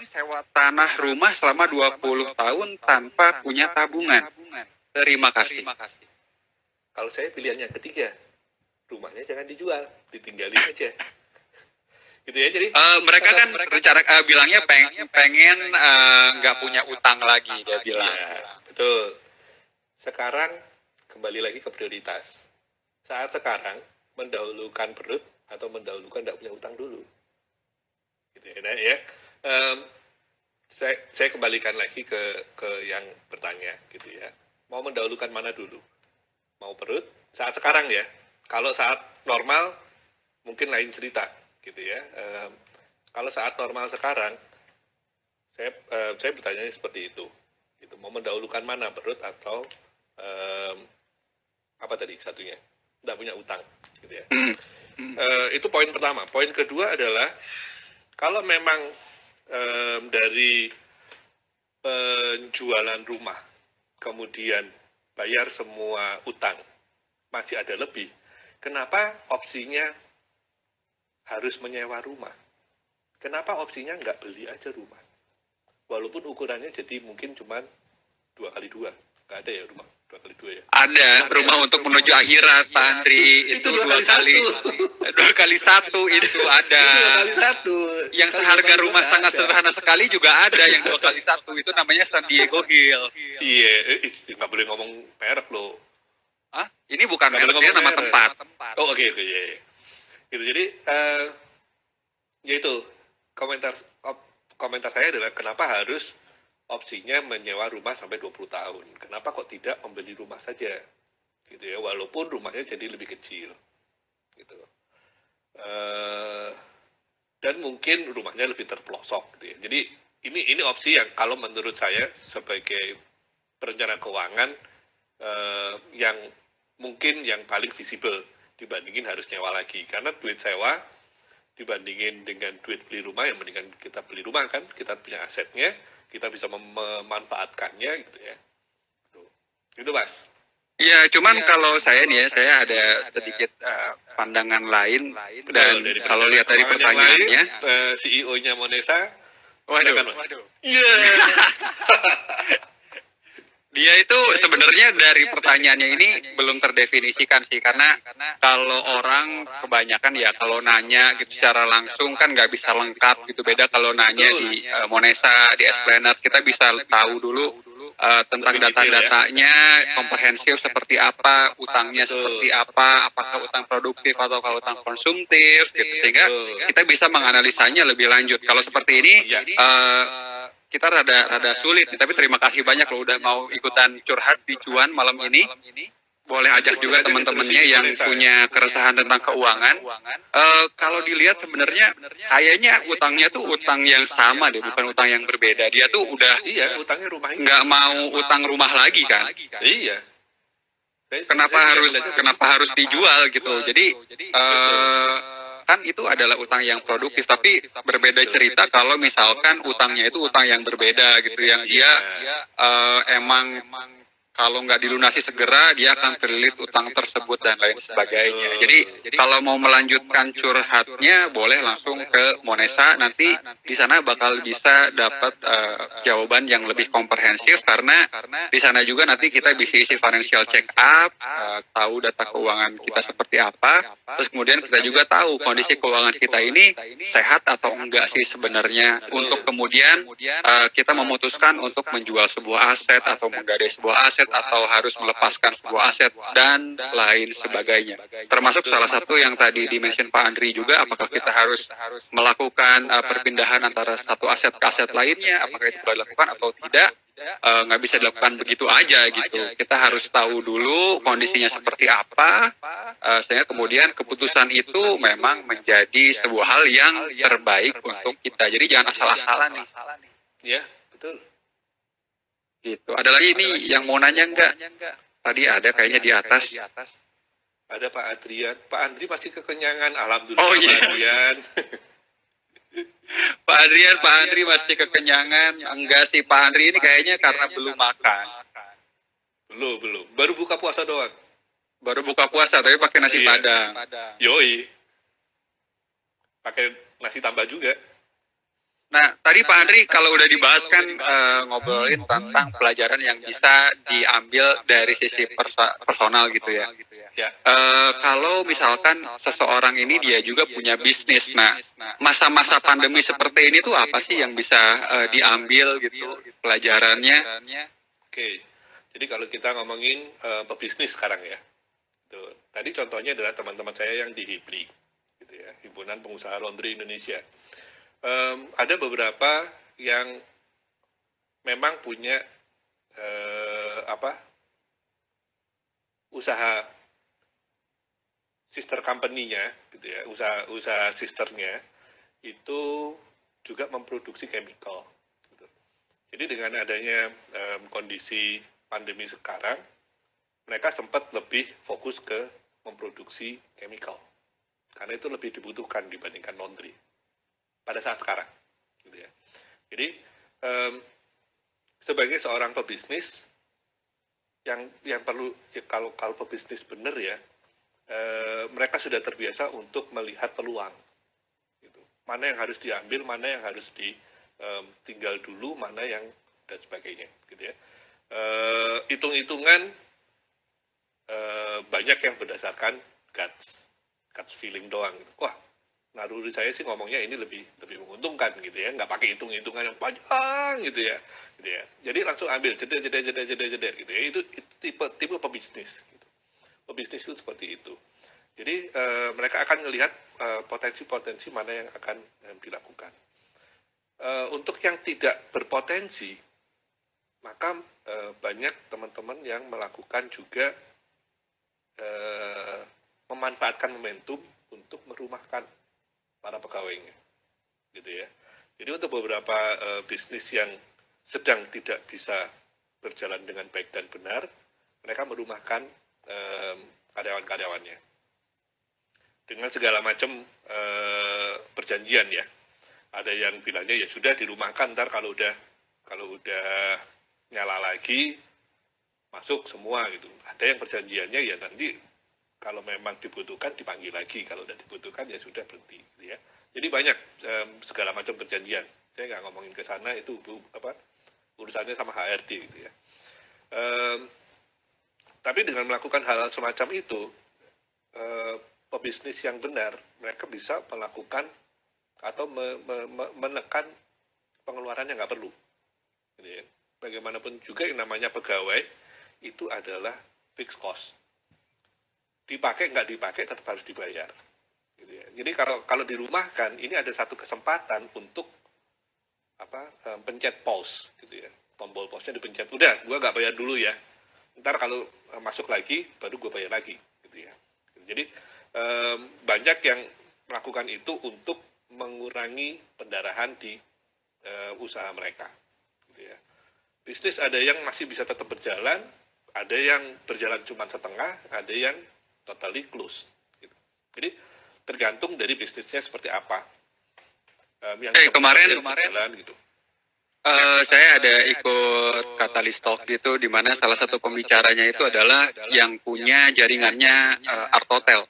tanah rumah selama 20 tahun tanpa punya tabungan? Terima kasih. Kalau saya pilihannya ketiga, rumahnya jangan dijual, ditinggalin aja. Gitu ya, jadi mereka kan rencana bilangnya pengen nggak punya utang lagi, dia bilang. Ya, betul. Sekarang kembali lagi ke prioritas. Saat sekarang mendahulukan perut atau mendahulukan tidak punya utang dulu. Gitu ya, nah, ya. saya kembalikan lagi ke yang bertanya gitu ya. Mau mendahulukan mana dulu? Mau perut saat sekarang ya. Kalau saat normal mungkin lain cerita gitu ya. Kalau saat normal sekarang saya bertanya seperti itu. Gitu. Mau mendahulukan mana, perut atau apa tadi satunya? Tidak punya utang gitu ya. Itu poin pertama. Poin kedua adalah kalau memang dari penjualan rumah kemudian bayar semua utang masih ada lebih, kenapa opsinya harus menyewa rumah? Kenapa opsinya nggak beli aja rumah? Walaupun ukurannya jadi mungkin cuma 2x2, nggak ada ya rumah 2x2 ya? Ada rumah untuk menuju akhirat, Pak Andri. Itu Itu 2x1 itu ada. Itu 2x1. Yang seharga rumah sangat sederhana sekali juga ada yang 2x1. Itu namanya San Diego Hill. Iya, nggak boleh ngomong merek loh. Hah? Ini bukan Nggak boleh mereknya, ngomong nama merek. tempat. Oh oke, iya. Gitu, jadi ya itu komentar saya adalah kenapa harus opsinya menyewa rumah sampai 20 tahun. Kenapa kok tidak membeli rumah saja? Gitu ya, walaupun rumahnya jadi lebih kecil. Gitu. Dan mungkin rumahnya lebih terpelosok gitu ya. Jadi ini opsi yang kalau menurut saya sebagai perencana keuangan yang mungkin yang paling visible dibandingin harus nyewa lagi, karena duit sewa dibandingin dengan duit beli rumah, yang mendingan kita beli rumah kan, kita punya asetnya, kita bisa memanfaatkannya gitu ya. Itu Mas. Ya, cuman kalau saya nih ya, saya ada sedikit pandangan lain, dan Dari kalau lihat dari keuangan yang pertanyaannya, lain, CEO-nya Monesa, waduh, silakan, Mas. Iya. dia itu sebenarnya dari pertanyaannya ini belum terdefinisikan sih, karena kalau orang kebanyakan ya kalau nanya gitu secara langsung kan nggak bisa lengkap gitu. Beda kalau nanya di Monesa, di Explainer, kita bisa tahu dulu tentang Lebih detail ya. data-datanya komprehensif seperti apa, utangnya seperti apa, apakah utang produktif atau kalau utang konsumtif gitu, sehingga kita bisa menganalisanya lebih lanjut. Kalau seperti ini Iya. kita rada sulit nih, tapi terima kasih banyak loh udah mau ikutan curhat di Cuan malam ini. Boleh ajak juga teman-temannya yang punya keresahan tentang keuangan. Kalau dilihat sebenarnya kayaknya utangnya tuh utang yang sama deh, bukan utang yang berbeda. Dia tuh udah Iya, utangnya rumah ini. nggak mau utang rumah lagi kan. Iya. Kenapa harus dijual gitu. Jadi kan itu adalah utang yang produktif, tapi berbeda cerita kalau misalkan utangnya itu utang yang berbeda gitu, yang dia emang kalau nggak dilunasi segera dia akan terlilit utang tersebut dan lain sebagainya. Jadi kalau mau melanjutkan curhatnya boleh langsung ke Monesa, nanti di sana bakal bisa dapat jawaban yang lebih komprehensif, karena di sana juga nanti kita bisa isi financial check up, tahu data keuangan kita seperti apa, terus kemudian kita juga tahu kondisi keuangan kita ini sehat atau enggak sih sebenarnya, untuk kemudian kita memutuskan untuk menjual sebuah aset atau menggadai sebuah aset atau harus melepaskan sebuah aset dan lain sebagainya. Termasuk salah satu yang tadi di-mention Pak Andri juga, apakah kita harus melakukan perpindahan antara satu aset ke aset lainnya, apakah itu boleh dilakukan atau tidak. Nggak bisa dilakukan begitu aja gitu. Kita harus tahu dulu kondisinya seperti apa, sehingga kemudian keputusan itu memang menjadi sebuah hal yang terbaik untuk kita. Jadi jangan asal-asalan nih. Ya, betul. Gitu. Ada lagi nih yang mau nanya nggak? Tadi ada kayaknya di atas. Ada Pak Adrian. Pak Andri masih kekenyangan. Alhamdulillah. Oh, iya. Pak Adrian. Pak Andri masih kekenyangan. Enggak sih, Pak Andri ini kayaknya karena belum makan. Belum. Baru buka puasa doang. Baru buka puasa tapi pakai nasi Iya. padang. Yoi. Pakai nasi tambah juga. Nah, tadi Pak Andri kalau udah dibahas kan ngobrolin tentang pelajaran yang bisa diambil dari sisi personal gitu ya. Ya. Kalau misalkan seseorang ini dia juga punya bisnis, nah masa-masa pandemi seperti ini tuh apa sih yang bisa diambil gitu pelajarannya? Oke. Jadi kalau kita ngomongin pebisnis sekarang ya. Tuh. Tadi contohnya adalah teman-teman saya yang di HIPLI, gitu ya, Himpunan Pengusaha Laundry Indonesia. Ada beberapa yang memang punya usaha sister company-nya, gitu ya, usaha sisternya itu juga memproduksi chemical. Gitu. Jadi dengan adanya kondisi pandemi sekarang, mereka sempat lebih fokus ke memproduksi chemical, karena itu lebih dibutuhkan dibandingkan laundry pada saat sekarang. Gitu ya. Jadi sebagai seorang pebisnis yang perlu ya, kalau pebisnis benar ya, mereka sudah terbiasa untuk melihat peluang. Gitu. Mana yang harus diambil, mana yang harus ditinggal dulu, mana yang dan sebagainya. Gitu ya. Hitung-hitungan banyak yang berdasarkan guts feeling doang. Wah, naluri saya sih ngomongnya ini lebih menguntungkan gitu ya, nggak pakai hitung-hitungan yang panjang gitu ya. Jadi langsung ambil jeder gitu ya. Itu tipe pebisnis. Gitu. Pebisnis itu seperti itu. Jadi mereka akan melihat potensi-potensi mana yang akan dilakukan. Untuk yang tidak berpotensi, maka banyak teman-teman yang melakukan juga memanfaatkan momentum untuk merumahkan para pegawainya, gitu ya. Jadi untuk beberapa bisnis yang sedang tidak bisa berjalan dengan baik dan benar, mereka merumahkan karyawan-karyawannya dengan segala macam perjanjian ya. Ada yang bilangnya ya sudah dirumahkan, ntar kalau udah nyala lagi masuk semua gitu. Ada yang perjanjiannya ya nanti kalau memang dibutuhkan dipanggil lagi, kalau tidak dibutuhkan ya sudah berhenti gitu ya. Jadi banyak segala macam perjanjian. Saya nggak ngomongin ke sana, itu urusannya sama HRD gitu ya. Tapi dengan melakukan hal semacam itu, pebisnis yang benar mereka bisa melakukan atau menekan pengeluaran yang nggak perlu. Gitu ya. Bagaimanapun juga yang namanya pegawai itu adalah fixed cost. Dipakai nggak dipakai tetap harus dibayar. Gitu ya. Jadi kalau dirumahkan ini ada satu kesempatan untuk pencet pause, gitu ya. Tombol pause-nya dipencet. Udah, gua nggak bayar dulu ya. Ntar kalau masuk lagi baru gue bayar lagi, gitu ya. Jadi banyak yang melakukan itu untuk mengurangi pendarahan di usaha mereka. Gitu ya. Bisnis ada yang masih bisa tetap berjalan, ada yang berjalan cuma setengah, ada yang totally close. Gitu. Jadi tergantung dari bisnisnya seperti apa. Yang kemarin berjalan gitu. saya ada ikut Katalis Talk gitu, di mana salah satu pembicaranya itu adalah yang punya jaringannya Art Hotel.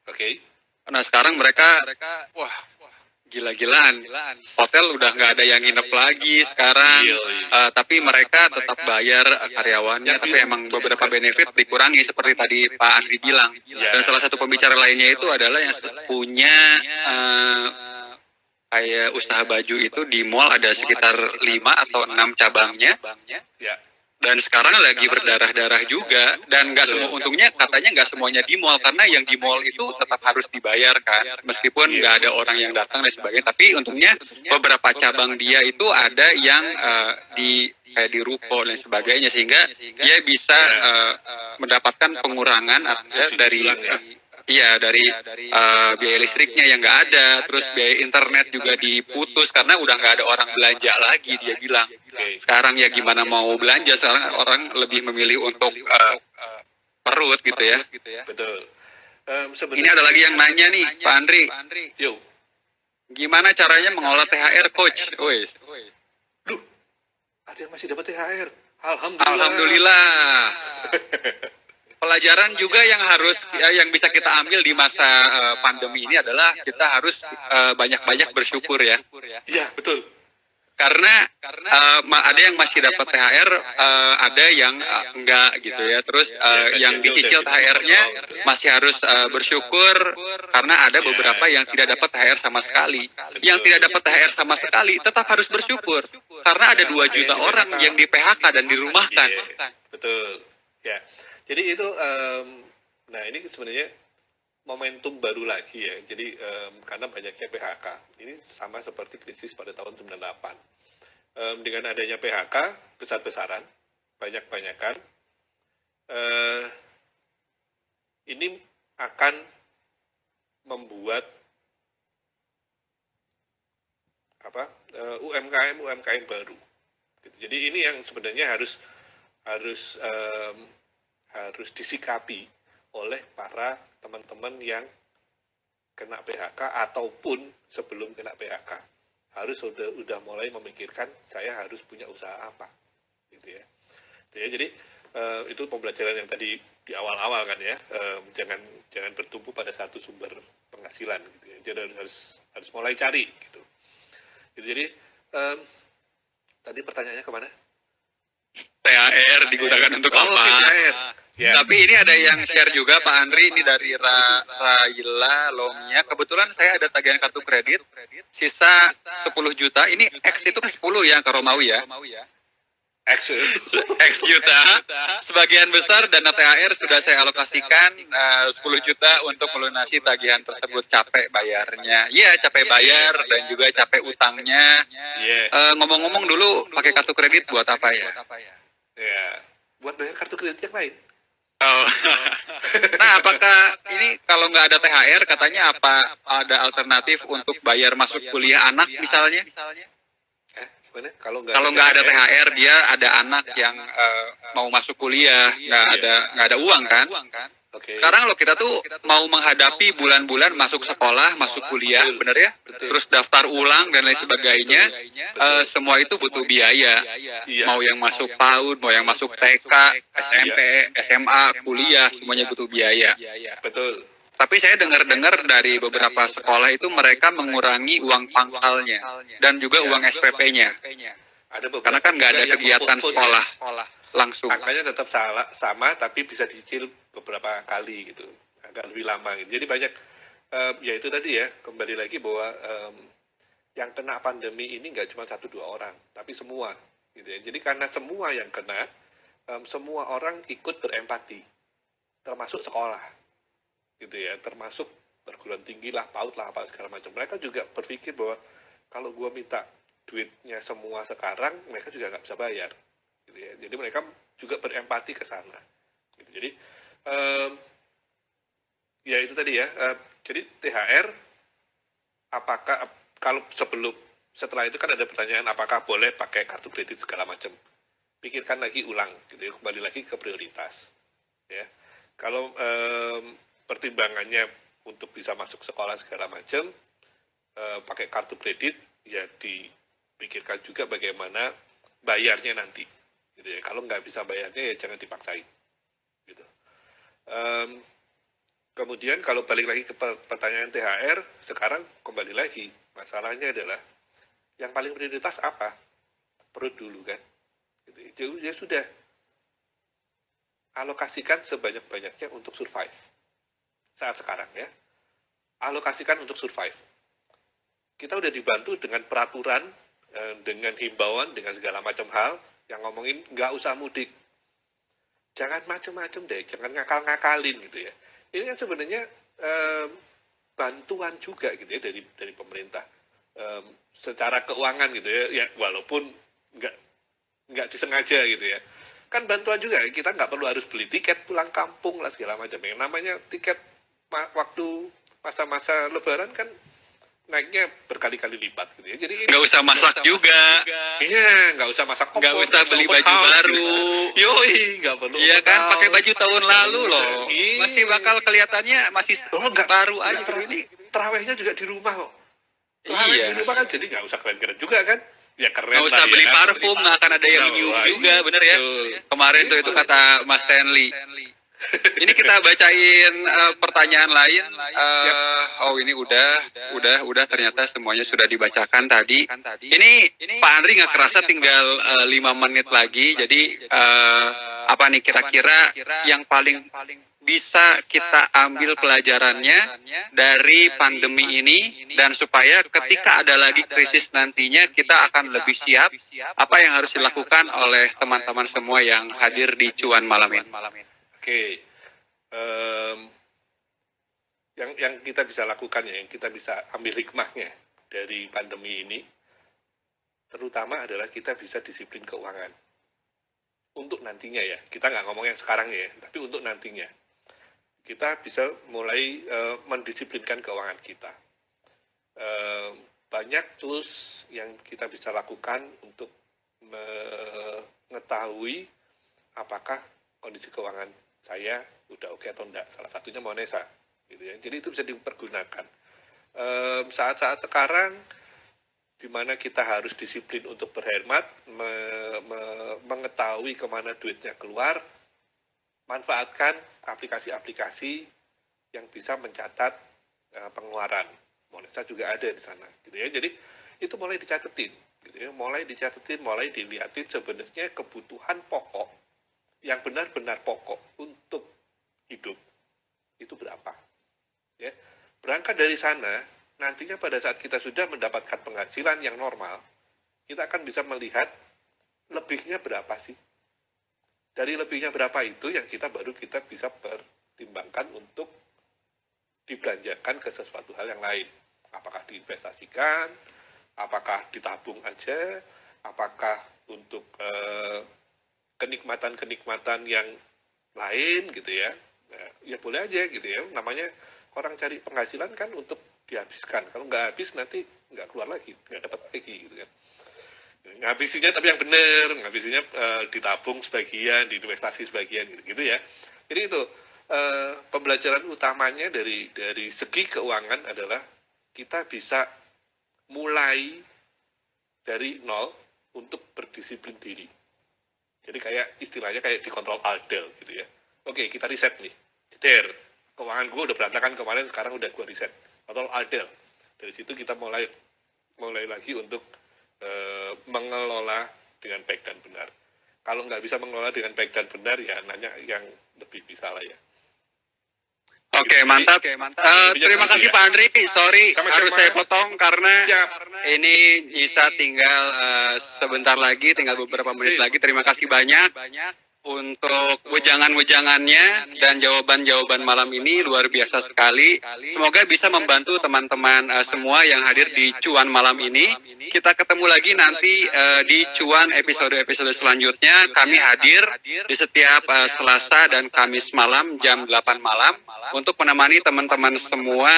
Oke. Nah sekarang mereka, wah gila-gilaan, hotel udah nggak ada yang nginep lagi sekarang, tapi mereka tetap bayar karyawannya, tapi emang beberapa benefit dikurangi seperti tadi Pak Andri bilang. Dan salah satu pembicara lainnya itu adalah yang punya kayak usaha baju itu di mall ada sekitar 5 atau 6 cabangnya. Ya. Dan sekarang lagi berdarah-darah juga, dan nggak semua, untungnya katanya nggak semuanya di mall, karena yang di mall itu tetap harus dibayar kan, meskipun nggak ada orang yang datang dan sebagainya. Tapi untungnya beberapa cabang dia itu ada yang kayak di ruko dan sebagainya, sehingga dia bisa mendapatkan pengurangan dari biaya listriknya yang nggak ada, terus biaya internet juga diputus karena udah nggak ada orang belanja lagi, dia bilang. Sekarang ya gimana mau belanja, sekarang orang lebih memilih untuk perut gitu ya. Betul. Ini ada lagi yang nanya nih, Pak Andri. Yo. Gimana caranya mengolah THR, Coach? Wes. Duh, ada yang masih dapat THR. Alhamdulillah. Alhamdulillah. Pelajaran juga yang harus yang bisa kita ambil di masa pandemi ini adalah kita harus banyak-banyak bersyukur ya. Iya, betul. Karena ada yang masih dapat THR, ada yang enggak gitu ya. Terus yang dicicil THR-nya masih harus bersyukur, karena ada beberapa yang tidak dapat THR sama sekali. Yang tidak dapat THR sama sekali tetap harus bersyukur, karena ada 2 juta orang yang di PHK dan dirumahkan. Betul. Ya. Jadi itu nah ini sebenarnya momentum baru lagi ya. Jadi karena banyaknya PHK. Ini sama seperti krisis pada tahun 98. dengan adanya PHK besar-besaran, banyak-banyakan, ini akan membuat UMKM baru. Gitu. Jadi ini yang sebenarnya harus disikapi oleh para teman-teman yang kena PHK ataupun sebelum kena PHK. Harus udah mulai memikirkan saya harus punya usaha apa, gitu ya. Jadi itu pembelajaran yang tadi di awal-awal kan ya, jangan bertumpu pada satu sumber penghasilan, gitu ya. Jadi harus mulai cari gitu. Jadi tadi pertanyaannya kemana? THR digunakan untuk apa? THR. Ya. Tapi ini ada yang share juga Pak Andri, ini dari Raila Lomnya. Kebetulan saya ada tagihan kartu kredit sisa 10 juta. Ini X itu 10 ya ke Romawi ya. X juta. Sebagian besar dana THR sudah saya alokasikan 10 juta untuk melunasi tagihan tersebut. Capek bayarnya. Iya, capek bayar dan juga capek utangnya. Ngomong-ngomong dulu pakai kartu kredit buat apa ya? Ya, buat bayar kartu kredit yang lain. Oh. Nah, apakah ini kalau nggak ada THR, katanya apa ada alternatif untuk bayar masuk kuliah anak misalnya? Gimana? Kalau nggak ada THR, dia ada anak yang mau masuk kuliah, nggak ada uang kan? Sekarang lo kita tuh mau menghadapi bulan-bulan masuk sekolah, masuk kuliah, bener ya? Terus daftar ulang dan lain sebagainya, semua itu butuh biaya. Mau yang masuk PAUD, mau yang masuk TK, SMP, SMA, kuliah, semuanya butuh biaya. Betul. Tapi saya dengar-dengar dari beberapa sekolah itu mereka mengurangi uang pangkalnya dan juga uang SPP-nya. Karena kan nggak ada kegiatan sekolah langsung. Angkanya tetap sama, tapi bisa dicicil beberapa kali gitu, agak lebih lama gitu. Jadi banyak, ya itu tadi ya, kembali lagi bahwa yang kena pandemi ini nggak cuma 1-2 orang, tapi semua gitu ya. Jadi karena semua yang kena, semua orang ikut berempati, termasuk sekolah gitu ya, termasuk perguruan tinggi lah, PAUD lah, apa segala macam. Mereka juga berpikir bahwa kalau gua minta duitnya semua sekarang, mereka juga nggak bisa bayar. Gitu ya. Jadi mereka juga berempati ke sana. Gitu. Jadi ya itu tadi ya. Jadi THR, apakah kalau setelah itu kan ada pertanyaan apakah boleh pakai kartu kredit segala macam. Pikirkan lagi ulang, gitu ya. Kembali lagi ke prioritas. Ya. Kalau pertimbangannya untuk bisa masuk sekolah segala macam, pakai kartu kredit, ya dipikirkan juga bagaimana bayarnya nanti. Gitu ya. Kalau nggak bisa bayarnya ya jangan dipaksain. Gitu. Kemudian kalau balik lagi ke pertanyaan THR, sekarang kembali lagi masalahnya adalah yang paling prioritas apa? Perut dulu kan. Gitu. Ya sudah, alokasikan sebanyak-banyaknya untuk survive saat sekarang ya. Alokasikan untuk survive. Kita udah dibantu dengan peraturan, dengan himbauan, dengan segala macam hal yang ngomongin nggak usah mudik. Jangan macam-macam deh, jangan ngakal-ngakalin gitu ya. Ini kan sebenarnya bantuan juga gitu ya dari pemerintah secara keuangan gitu ya, walaupun nggak disengaja gitu ya. Kan bantuan juga, kita nggak perlu harus beli tiket pulang kampung lah segala macam. Yang namanya tiket waktu masa-masa Lebaran kan naiknya berkali-kali lipat gitu ya. Jadi nggak usah masak juga. Iya, nggak usah masak opor, nggak usah beli baju baru. Gitu. Yoi, nggak perlu. Iya kan, pakai baju tahun lalu loh. Masih bakal kelihatannya masih baru aja. Ini terawihnya juga di rumah kok. Terawih di rumah kan, jadi nggak usah keren-keren juga kan. Ya keren. Nggak usah beli parfum, nggak akan ada yang nyium juga, bener ya. Kemarin tuh itu kata Mas Stanley. Ini kita bacain pertanyaan lain. Oh ini udah ternyata semuanya sudah dibacakan tadi. Ini Pak Andri nggak kerasa tinggal 5 menit lagi. Jadi apa nih kira-kira yang paling bisa kita ambil pelajarannya dari pandemi ini, dan supaya ketika ada lagi krisis nantinya kita akan lebih siap. Apa yang harus dilakukan oleh teman-teman semua yang hadir di Cuan malam ini? Oke, yang kita bisa lakukan ya, yang kita bisa ambil hikmahnya dari pandemi ini, terutama adalah kita bisa disiplin keuangan. Untuk nantinya ya, kita nggak ngomong yang sekarang ya, tapi untuk nantinya. Kita bisa mulai mendisiplinkan keuangan kita. Banyak tools yang kita bisa lakukan untuk mengetahui apakah kondisi keuangan saya udah oke atau enggak. Salah satunya Monesa, gitu ya. Jadi itu bisa dipergunakan. Saat-saat sekarang di mana kita harus disiplin untuk berhemat, mengetahui kemana duitnya keluar, manfaatkan aplikasi-aplikasi yang bisa mencatat pengeluaran. Monesa juga ada di sana, gitu ya. Jadi itu mulai dicatetin, gitu ya. Mulai dilihatin sebenarnya kebutuhan pokok yang benar-benar pokok untuk hidup itu berapa. Ya, berangkat dari sana. Nantinya pada saat kita sudah mendapatkan penghasilan yang normal, kita akan bisa melihat lebihnya berapa sih. Dari lebihnya berapa itu yang baru kita bisa pertimbangkan untuk dibelanjakan ke sesuatu hal yang lain. Apakah diinvestasikan, apakah ditabung aja, apakah untuk kenikmatan-kenikmatan yang lain gitu ya. Nah, ya boleh aja gitu ya. Namanya orang cari penghasilan kan untuk dihabiskan. Kalau nggak habis nanti nggak keluar lagi, nggak dapat lagi gitu kan. Ngabisinya tapi yang benar, ngabisinya ditabung sebagian, diinvestasi sebagian gitu ya. Jadi itu pembelajaran utamanya dari segi keuangan adalah kita bisa mulai dari nol untuk berdisiplin diri. Jadi kayak istilahnya kayak dikontrol aldel gitu ya. Oke, kita riset nih. Jeder, keuangan gue udah berantakan kemarin, sekarang udah gue riset. Atau aldel. Dari situ kita mulai lagi untuk mengelola dengan baik dan benar. Kalau nggak bisa mengelola dengan baik dan benar, ya nanya yang lebih bisa lah ya. Oke, mantap. Terima kasih Pak Andri. Sorry, Sama-sama. harus saya potong karena Siap. ini Isa tinggal sebentar lagi, tinggal beberapa menit lagi. Terima kasih banyak untuk wejangan-wejangannya dan jawaban-jawaban malam ini luar biasa sekali. Semoga bisa membantu teman-teman semua yang hadir di Cuan malam ini. Kita ketemu lagi nanti di Cuan episode-episode selanjutnya. Kami hadir di setiap Selasa dan Kamis malam jam 8 malam untuk menemani teman-teman semua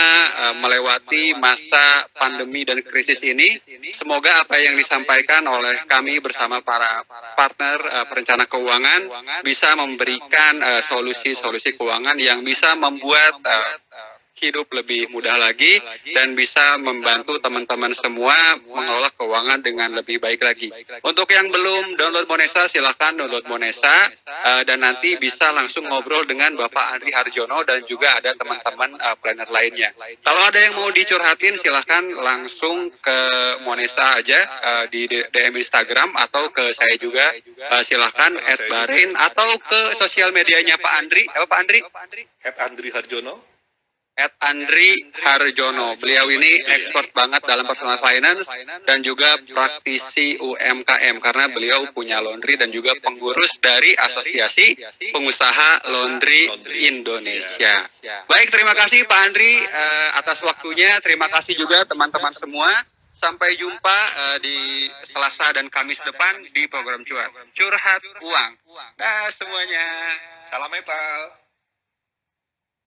melewati masa pandemi dan krisis ini. Semoga apa yang disampaikan oleh kami bersama para partner perencana keuangan bisa memberikan solusi-solusi keuangan yang bisa membuat hidup lebih mudah lagi dan bisa membantu teman-teman semua mengelola keuangan dengan lebih baik lagi. Untuk yang belum download Monesa, silahkan download Monesa dan nanti bisa langsung ngobrol dengan Bapak Andri Harjono dan juga ada teman-teman planner lainnya. Kalau ada yang mau dicurhatin, silahkan langsung ke Monesa aja di DM Instagram atau ke saya juga. Silahkan @barin atau ke sosial medianya Pak Andri. Apa Pak Andri? Andri Harjono. Andri Harjono. Beliau ini expert banget dalam personal finance dan juga praktisi UMKM karena beliau punya laundry dan juga pengurus dari Asosiasi Pengusaha Laundry Indonesia. Baik, terima kasih Pak Andri atas waktunya. Terima kasih juga teman-teman semua. Sampai jumpa di Selasa dan Kamis depan di program Cuan. Curhat Uang. Dah semuanya. Salam metal.